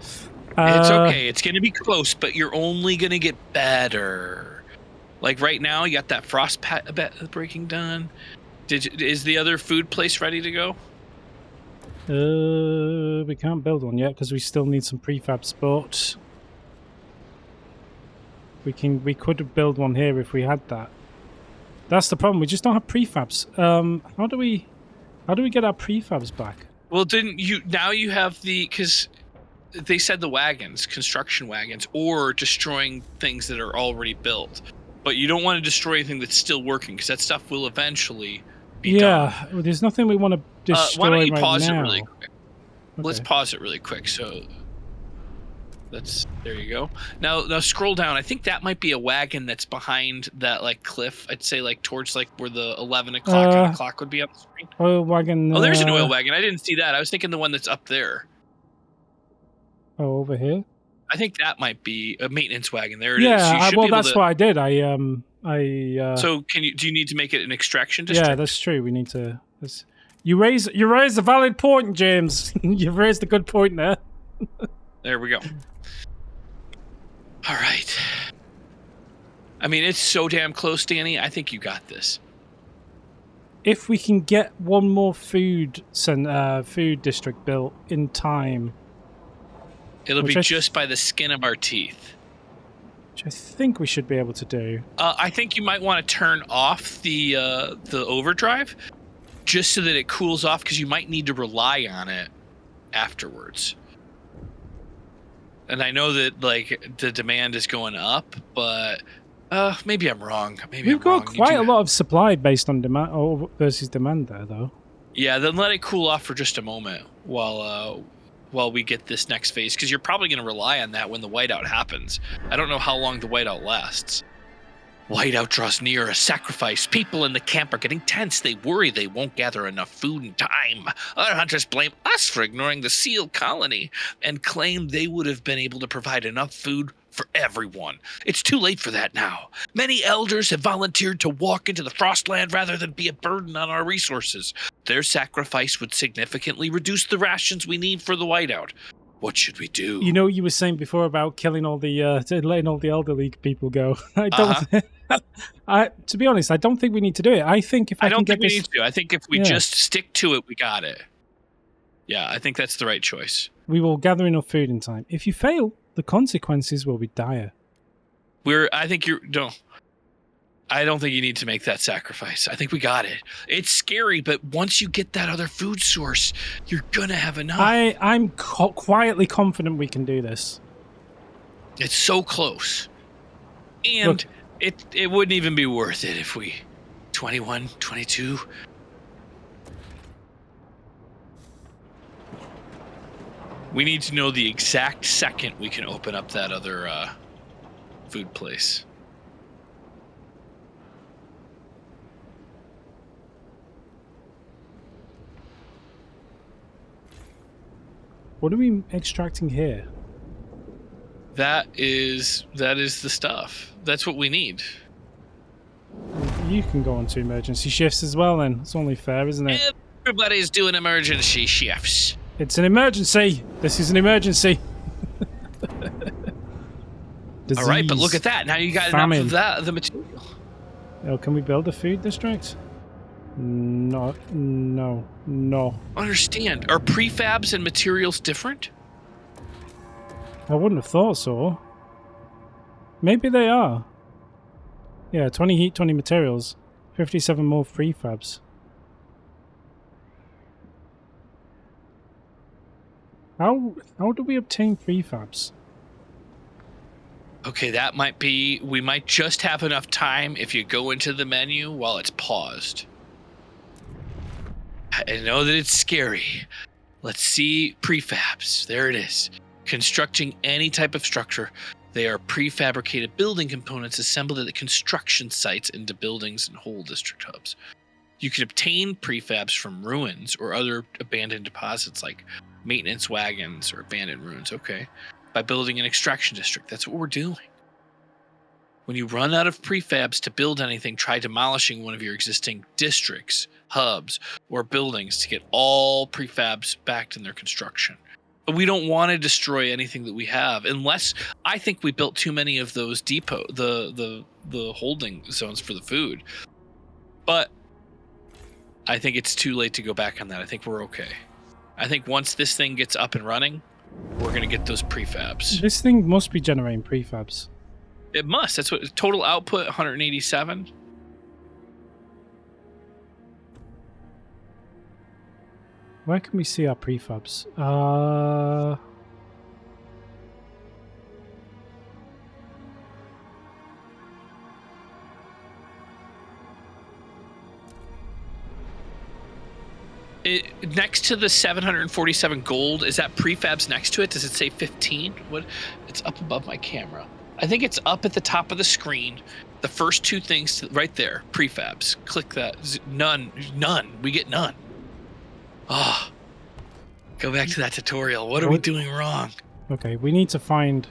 It's okay. It's going to be close, but you're only going to get better. Like right now, you got that frost breaking done. Is the other food place ready to go? We can't build one yet because we still need some prefabs, but we could build one here if we had that. That's the problem. We just don't have prefabs. How do we get our prefabs back? Well, didn't you? Now you have because they said the wagons, construction wagons, or destroying things that are already built. But you don't want to destroy anything that's still working because that stuff will eventually be done. Well, there's nothing we want to destroy why don't you right pause now. it really quick? Okay. Let's pause it really quick. So there you go. Now scroll down. I think that might be a wagon that's behind that like cliff. I'd say like towards like where the 11 o'clock kind of clock would be up the screen. Oil wagon. Oh, there's an oil wagon. I didn't see that. I was thinking the one that's up there. Oh, over here. I think that might be a maintenance wagon. There it is. Yeah, well, that's what I did. So do you need to make it an extraction district? Yeah, that's true. We need to. You raise a valid point, James. You've raised a good point there. There we go. All right. I mean, it's so damn close, Danny. I think you got this. If we can get one more food district built in time. It'll be just by the skin of our teeth. Which I think we should be able to do. I think you might want to turn off the overdrive just so that it cools off because you might need to rely on it afterwards. And I know that like the demand is going up, but maybe I'm wrong. We've got quite a lot of supply based on demand versus demand there, though. Yeah, then let it cool off for just a moment while we get this next phase, because you're probably going to rely on that when the whiteout happens. I don't know how long the whiteout lasts. Whiteout draws near, a sacrifice. People in the camp are getting tense. They worry they won't gather enough food in time. Other hunters blame us for ignoring the seal colony and claim they would have been able to provide enough food for everyone. It's too late for that now. Many elders have volunteered to walk into the Frostland rather than be a burden on our resources. Their sacrifice would significantly reduce the rations we need for the whiteout. What should we do? You know, you were saying before about killing all the letting all the elderly people go. I To be honest, I don't think we need to do it. I think if I don't think we need to. I think if we just stick to it, we got it. Yeah, I think that's the right choice. We will gather enough food in time. If you fail, the consequences will be dire. I don't think you need to make that sacrifice. I think we got it. It's scary, but once you get that other food source, you're gonna have enough. I'm quietly confident we can do this. It's so close. And it wouldn't even be worth it if we... 21, 22... We need to know the exact second we can open up that other food place. What are we extracting here? That is the stuff. That's what we need. You can go on to emergency shifts as well then. It's only fair, isn't it? Everybody's doing emergency shifts. It's an emergency. This is an emergency. Disease, all right, but look at that. Now you got enough of that, the material. Oh, can we build a food district? No. Understand. Are prefabs and materials different? I wouldn't have thought so. Maybe they are. Yeah, 20 heat, 20 materials. 57 more prefabs. How do we obtain prefabs? Okay, that might be... We might just have enough time if you go into the menu while it's paused. I know that it's scary. Let's see prefabs. There it is. Constructing any type of structure. They are prefabricated building components assembled at the construction sites into buildings and whole district hubs. You can obtain prefabs from ruins or other abandoned deposits like maintenance wagons or abandoned ruins. Okay. By building an extraction district. That's what we're doing. When you run out of prefabs to build anything, try demolishing one of your existing districts, hubs, or buildings to get all prefabs back in their construction. But we don't want to destroy anything that we have, unless I think we built too many of those the holding zones for the food. But I think it's too late to go back on that. I think we're okay. I think once this thing gets up and running, we're going to get those prefabs. This thing must be generating prefabs. It must. That's what total output 187. Where can we see our prefabs? Next to the 747 gold, is that prefabs next to it? Does it say 15? What? It's up above my camera. I think it's up at the top of the screen. The first two things right there, prefabs. Click that. None. We get none. Oh, go back to that tutorial. What are we doing wrong? Okay, we need to find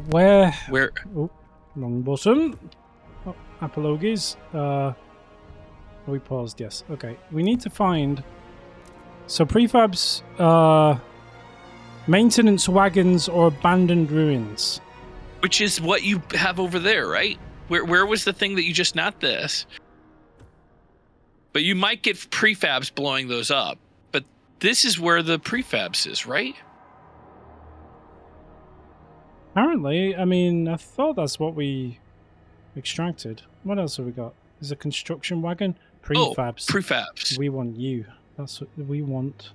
where. Oh, wrong button. Oh, apologies. We paused. Yes. Okay. We need to find. So prefabs, maintenance wagons or abandoned ruins. Which is what you have over there, right? Where was the thing that you just not this? But you might get prefabs blowing those up. But this is where the prefabs is, right? Apparently. I mean, I thought that's what we extracted. What else have we got? There's a construction wagon. Prefabs. Oh, prefabs. We want you. That's what we want.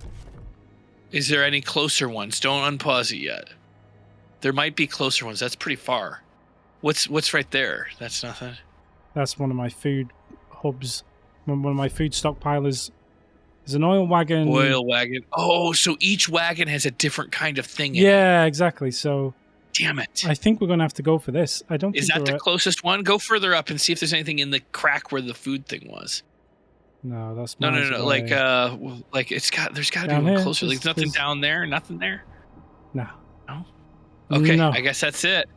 Is there any closer ones? Don't unpause it yet. There might be closer ones. That's pretty far. What's right there? That's nothing. That's one of my food hubs. One of my food stockpilers. There's an oil wagon. Oil wagon. Oh, so each wagon has a different kind of thing in it. Yeah, exactly. So damn it. I think we're going to have to go for this. I don't think Is that the closest one? Go further up and see if there's anything in the crack where the food thing was. No, that's no. Like there's got to be one closer. Like nothing down there. Nothing there. No. No. Okay, no. I guess that's it.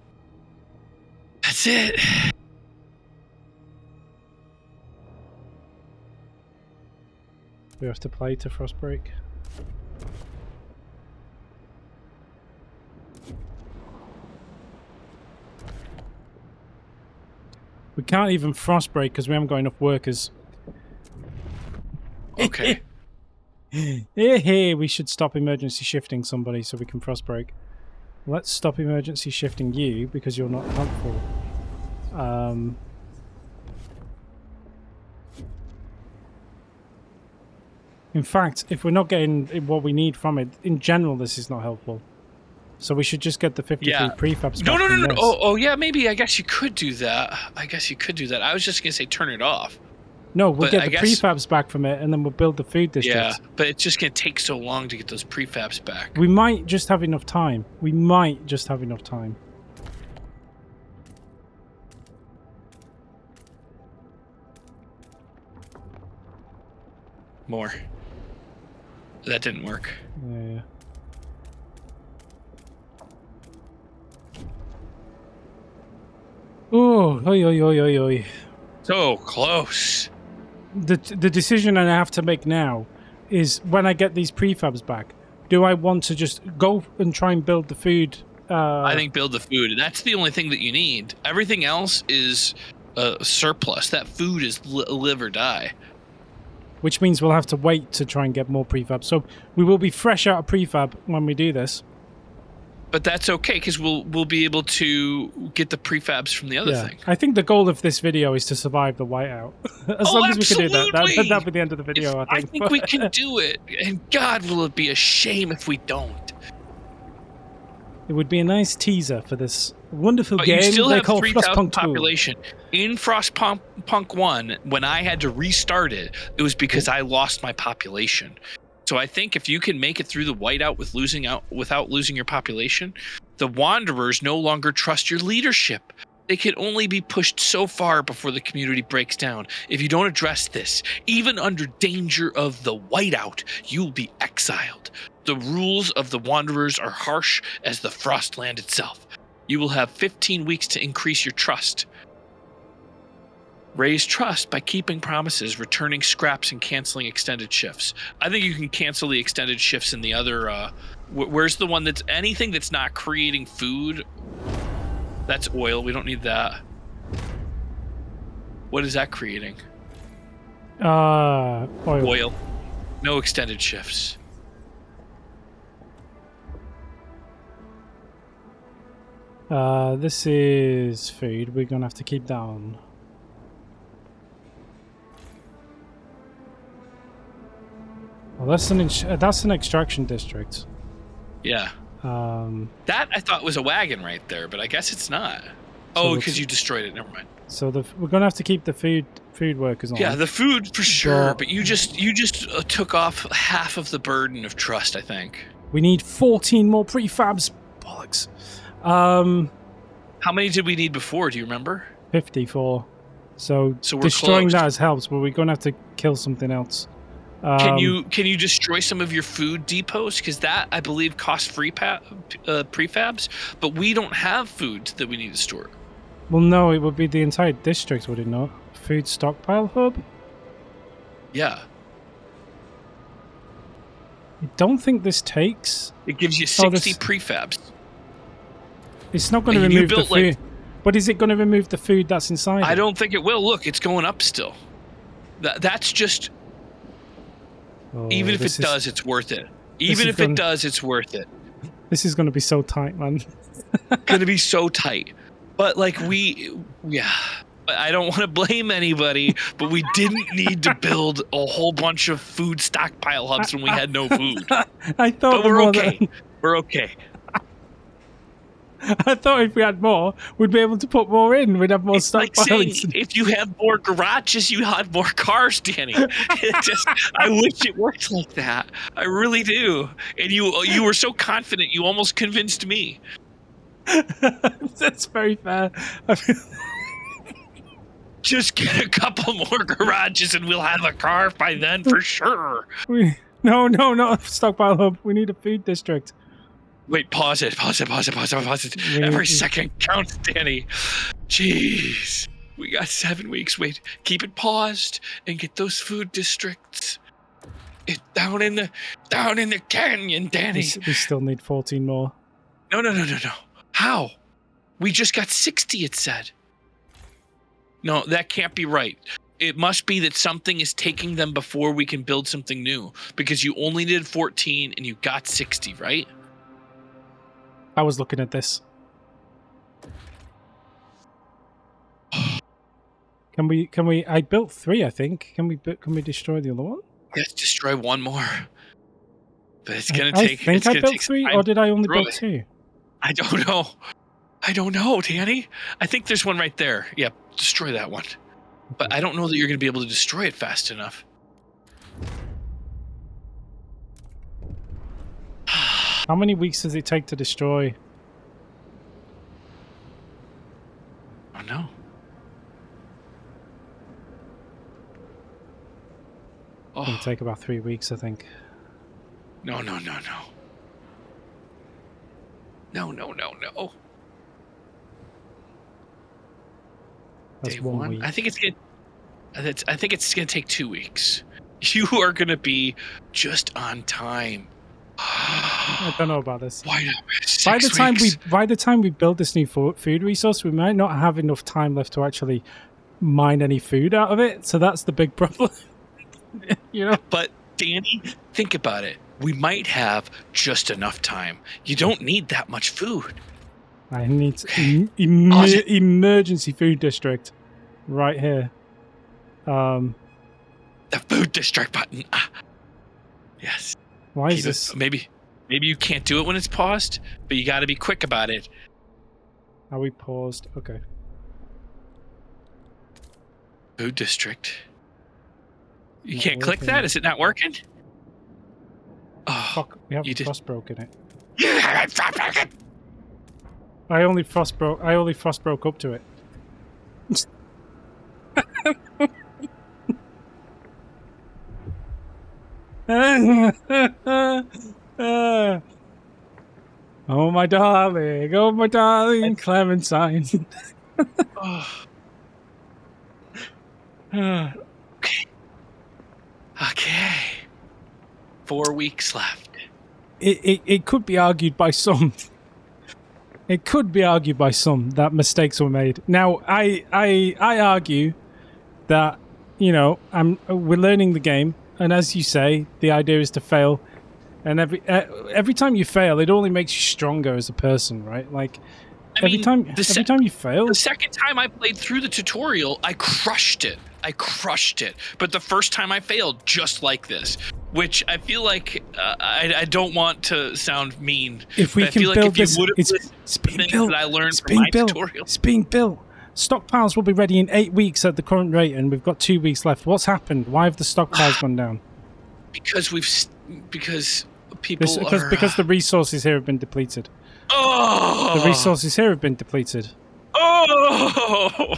That's it. We have to play to Frostbreak. We can't even frost break because we haven't got enough workers. Okay. Hey, we should stop emergency shifting somebody so we can frost break. Let's stop emergency shifting you because you're not helpful. In fact, if we're not getting what we need from it, in general, this is not helpful. So we should just get the 53 prefabs. No. Oh, yeah, maybe. I guess you could do that. I was just going to say turn it off. No, we'll get the prefabs back from it, and then we'll build the food district. Yeah, but it's just going to take so long to get those prefabs back. We might just have enough time. More. That didn't work. Yeah. Oh, oi. So close. The decision I have to make now is when I get these prefabs back, do I want to just go and try and build the food? I think build the food. That's the only thing that you need. Everything else is surplus. That food is live or die. Which means we'll have to wait to try and get more prefab. So we will be fresh out of prefab when we do this. But that's okay, because we'll be able to get the prefabs from the other thing. I think the goal of this video is to survive the whiteout. As long as we can do that. That'll be the end of the video, I think. I think we can do it. And God, will it be a shame if we don't. It would be a nice teaser for this wonderful game you still they have call 3,000 Frostpunk population. In Frostpunk 1, when I had to restart it, it was because I lost my population. So I think if you can make it through the whiteout without losing your population, the Wanderers no longer trust your leadership. They can only be pushed so far before the community breaks down. If you don't address this, even under danger of the whiteout, you'll be exiled. The rules of the Wanderers are harsh as the Frostland itself. You will have 15 weeks to increase your trust. Raise trust by keeping promises, returning scraps, and canceling extended shifts. I think you can cancel the extended shifts in the other... where's the one that's anything that's not creating food? That's oil. We don't need that. What is that creating? Oil. No extended shifts. This is food. We're going to have to keep that on. Well, that's an extraction district. Yeah. That I thought was a wagon right there, but I guess it's not. Oh, because you destroyed it. Never mind. So we're gonna have to keep the food workers on. Yeah, the food for sure. But you just took off half of the burden of trust. I think we need 14 more prefabs. Bollocks. How many did we need before? Do you remember? 54. So we're destroying closed. that has helped, but we're gonna have to kill something else. Can you destroy some of your food depots? Because that, I believe, costs free prefabs, but we don't have food that we need to store. Well, no, it would be the entire district, would it not? Food stockpile hub? Yeah. I don't think this takes... It gives you 60 prefabs. It's not going to remove the food. But is it going to remove the food that's inside I don't think it will. Look, it's going up still. That's just... Even if it does, it's worth it. Even if it does, it's worth it. This is going to be so tight, man. Going to be so tight. But like I don't want to blame anybody, but we didn't need to build a whole bunch of food stockpile hubs when we had no food. I thought, but we're okay. We're okay. I thought if we had more, we'd be able to put more in. We'd have more stockpiles. Like if you have more garages, you had more cars, Danny. I wish it worked like that. I really do. And you were so confident, you almost convinced me. That's very fair. Just get a couple more garages and we'll have a car by then for sure. No, not a stockpile hub. We need a food district. Wait, pause it. Every second counts, Danny. Jeez. We got 7 weeks. Wait, keep it paused and get those food districts. Down in the canyon, Danny. We still need 14 more. No. How? We just got 60, it said. No, that can't be right. It must be that something is taking them before we can build something new, because you only did 14 and you got 60, right? I was looking at this. Can we? I built 3, I think. Can we destroy the other one? Let's destroy one more. But it's gonna take. I think I built 3, or did I only build 2? I don't know. I don't know, Danny. I think there's one right there. Yeah, destroy that one. But I don't know that you're gonna be able to destroy it fast enough. How many weeks does it take to destroy? Oh no. It'll take about 3 weeks, I think. No. No. That's Day 1 week. I think it's gonna take 2 weeks. You are gonna be just on time. I don't know about this. Why not? By the time we build this new food resource, we might not have enough time left to actually mine any food out of it. So that's the big problem. You know. But Danny, think about it. We might have just enough time. You don't need that much food. I need emergency food district right here. The food district button. Yes. Why is this? Maybe you can't do it when it's paused, but you got to be quick about it. Are we paused? Okay. Food district. You can't click that? Is it not working? Oh, fuck! We have Frostpunk in it. Yeah, Frostpunk. I only Frostpunk up to it. Oh my darling, Clementine. Okay. 4 weeks left. It could be argued by some. It could be argued by some that mistakes were made. Now, I argue that, you know, we're learning the game, and as you say, the idea is to fail. And every time you fail, it only makes you stronger as a person, right? Like every time you fail. The second time I played through the tutorial, I crushed it. But the first time I failed, just like this, which I feel like I don't want to sound mean. If we can build this, it's being built. That I learned from my tutorial. It's being built. Stockpiles will be ready in 8 weeks at the current rate, and we've got 2 weeks left. What's happened? Why have the stockpiles gone down? Because people because the resources here have been depleted. Oh! The resources here have been depleted. Oh!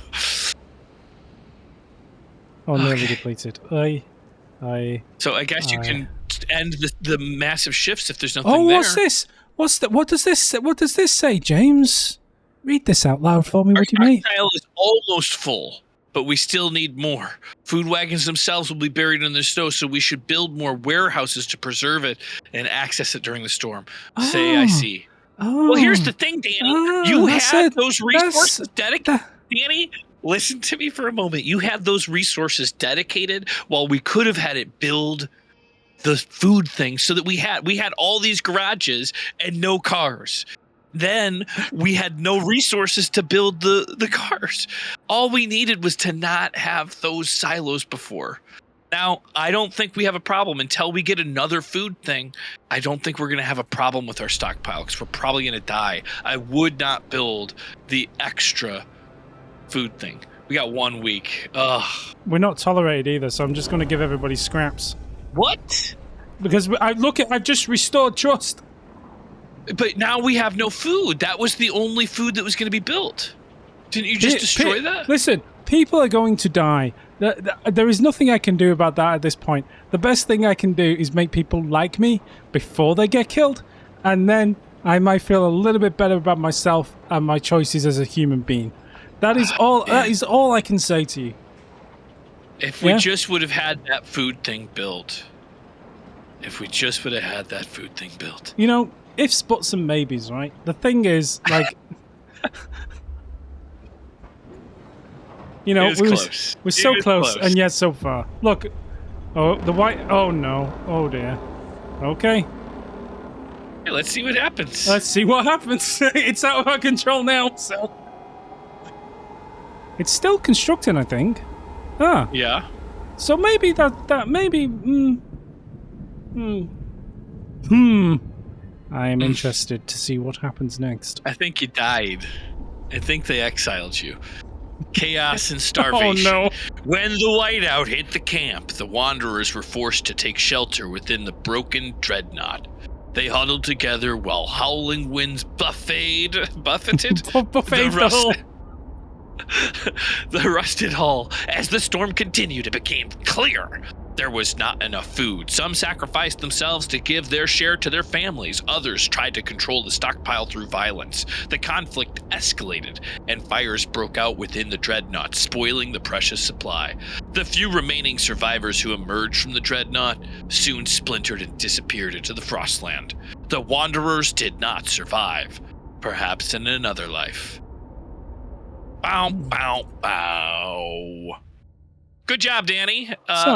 Nearly depleted. So I guess you can end the massive shifts if there's nothing there. Oh, what's this? What does this say, James? Read this out loud for me. What do you mean? Our stockpile is almost full, but we still need more. Food wagons themselves will be buried in the snow, so we should build more warehouses to preserve it and access it during the storm. Say I see. Oh. Well, here's the thing, Danny. You had those resources dedicated. Danny, listen to me for a moment. You had those resources dedicated while we could have had it build the food thing so that we had all these garages and no cars. Then we had no resources to build the cars. All we needed was to not have those silos before. Now, I don't think we have a problem until we get another food thing. I don't think we're going to have a problem with our stockpile because we're probably going to die. I would not build the extra food thing. We got 1 week. Ugh. We're not tolerated either, so I'm just going to give everybody scraps. What? Because I've just restored trust. But now we have no food. That was the only food that was going to be built. Didn't you just destroy that? Listen, people are going to die. There is nothing I can do about that at this point. The best thing I can do is make people like me before they get killed, and then I might feel a little bit better about myself and my choices as a human being. That is all. That is all I can say to you. If we just would have had that food thing built. You know, ifs, buts, and maybes, right? The thing is, like, You know, close. We're so close, and yet so far. Look. Oh, the white... Oh, no. Oh, dear. Okay. Hey, let's see what happens. Let's see what happens. It's out of our control now, so... It's still constructing, I think. Ah. Yeah. So maybe that maybe... I am interested to see what happens next. I think you died. I think they exiled you. Chaos and starvation. Oh, no. When the whiteout hit the camp, the wanderers were forced to take shelter within the broken dreadnought. They huddled together while howling winds buffeted the rusted hull. As the storm continued, it became clear there was not enough food. Some sacrificed themselves to give their share to their families. Others tried to control the stockpile through violence. The conflict escalated, and fires broke out within the dreadnought, spoiling the precious supply. The few remaining survivors who emerged from the dreadnought soon splintered and disappeared into the Frostland. The wanderers did not survive, perhaps in another life. Bow, bow, bow. Good job, Danny.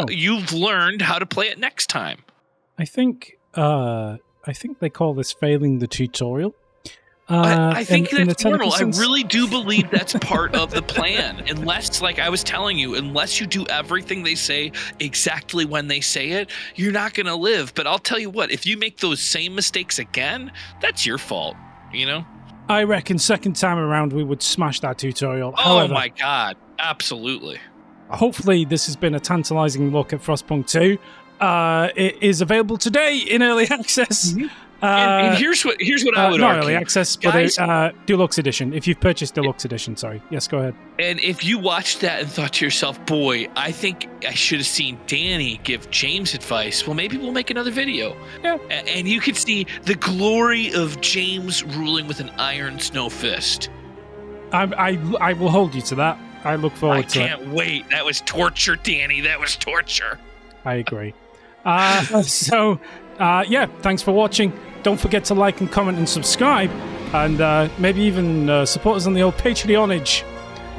You've learned how to play it next time. I think they call this failing the tutorial. I think that's normal. I really do believe that's part of the plan. Unless, like I was telling you, unless you do everything they say exactly when they say it, you're not going to live. But I'll tell you what, if you make those same mistakes again, that's your fault, you know? I reckon second time around we would smash that tutorial. Oh, however, my God. Absolutely. Hopefully this has been a tantalizing look at Frostpunk 2. It is available today in early access. Mm-hmm. And here's what I would argue. Not early access, guys, but Deluxe Edition. If you've purchased Deluxe Edition, sorry. Yes, go ahead. And if you watched that and thought to yourself, boy, I think I should have seen Danny give James advice, well, maybe we'll make another video. Yeah. And you could see the glory of James ruling with an iron snow fist. I will hold you to that. I look forward to it. I can't wait. That was torture, Danny. That was torture. I agree. Yeah, thanks for watching. Don't forget to like and comment and subscribe, and maybe even support us on the old Patreonage.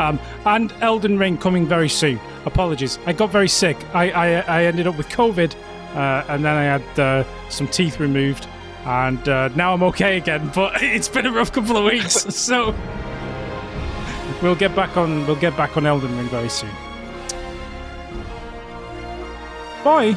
And Elden Ring coming very soon. Apologies, I got very sick. I ended up with COVID, and then I had some teeth removed, and now I'm okay again. But it's been a rough couple of weeks, so we'll get back on Elden Ring very soon. Bye.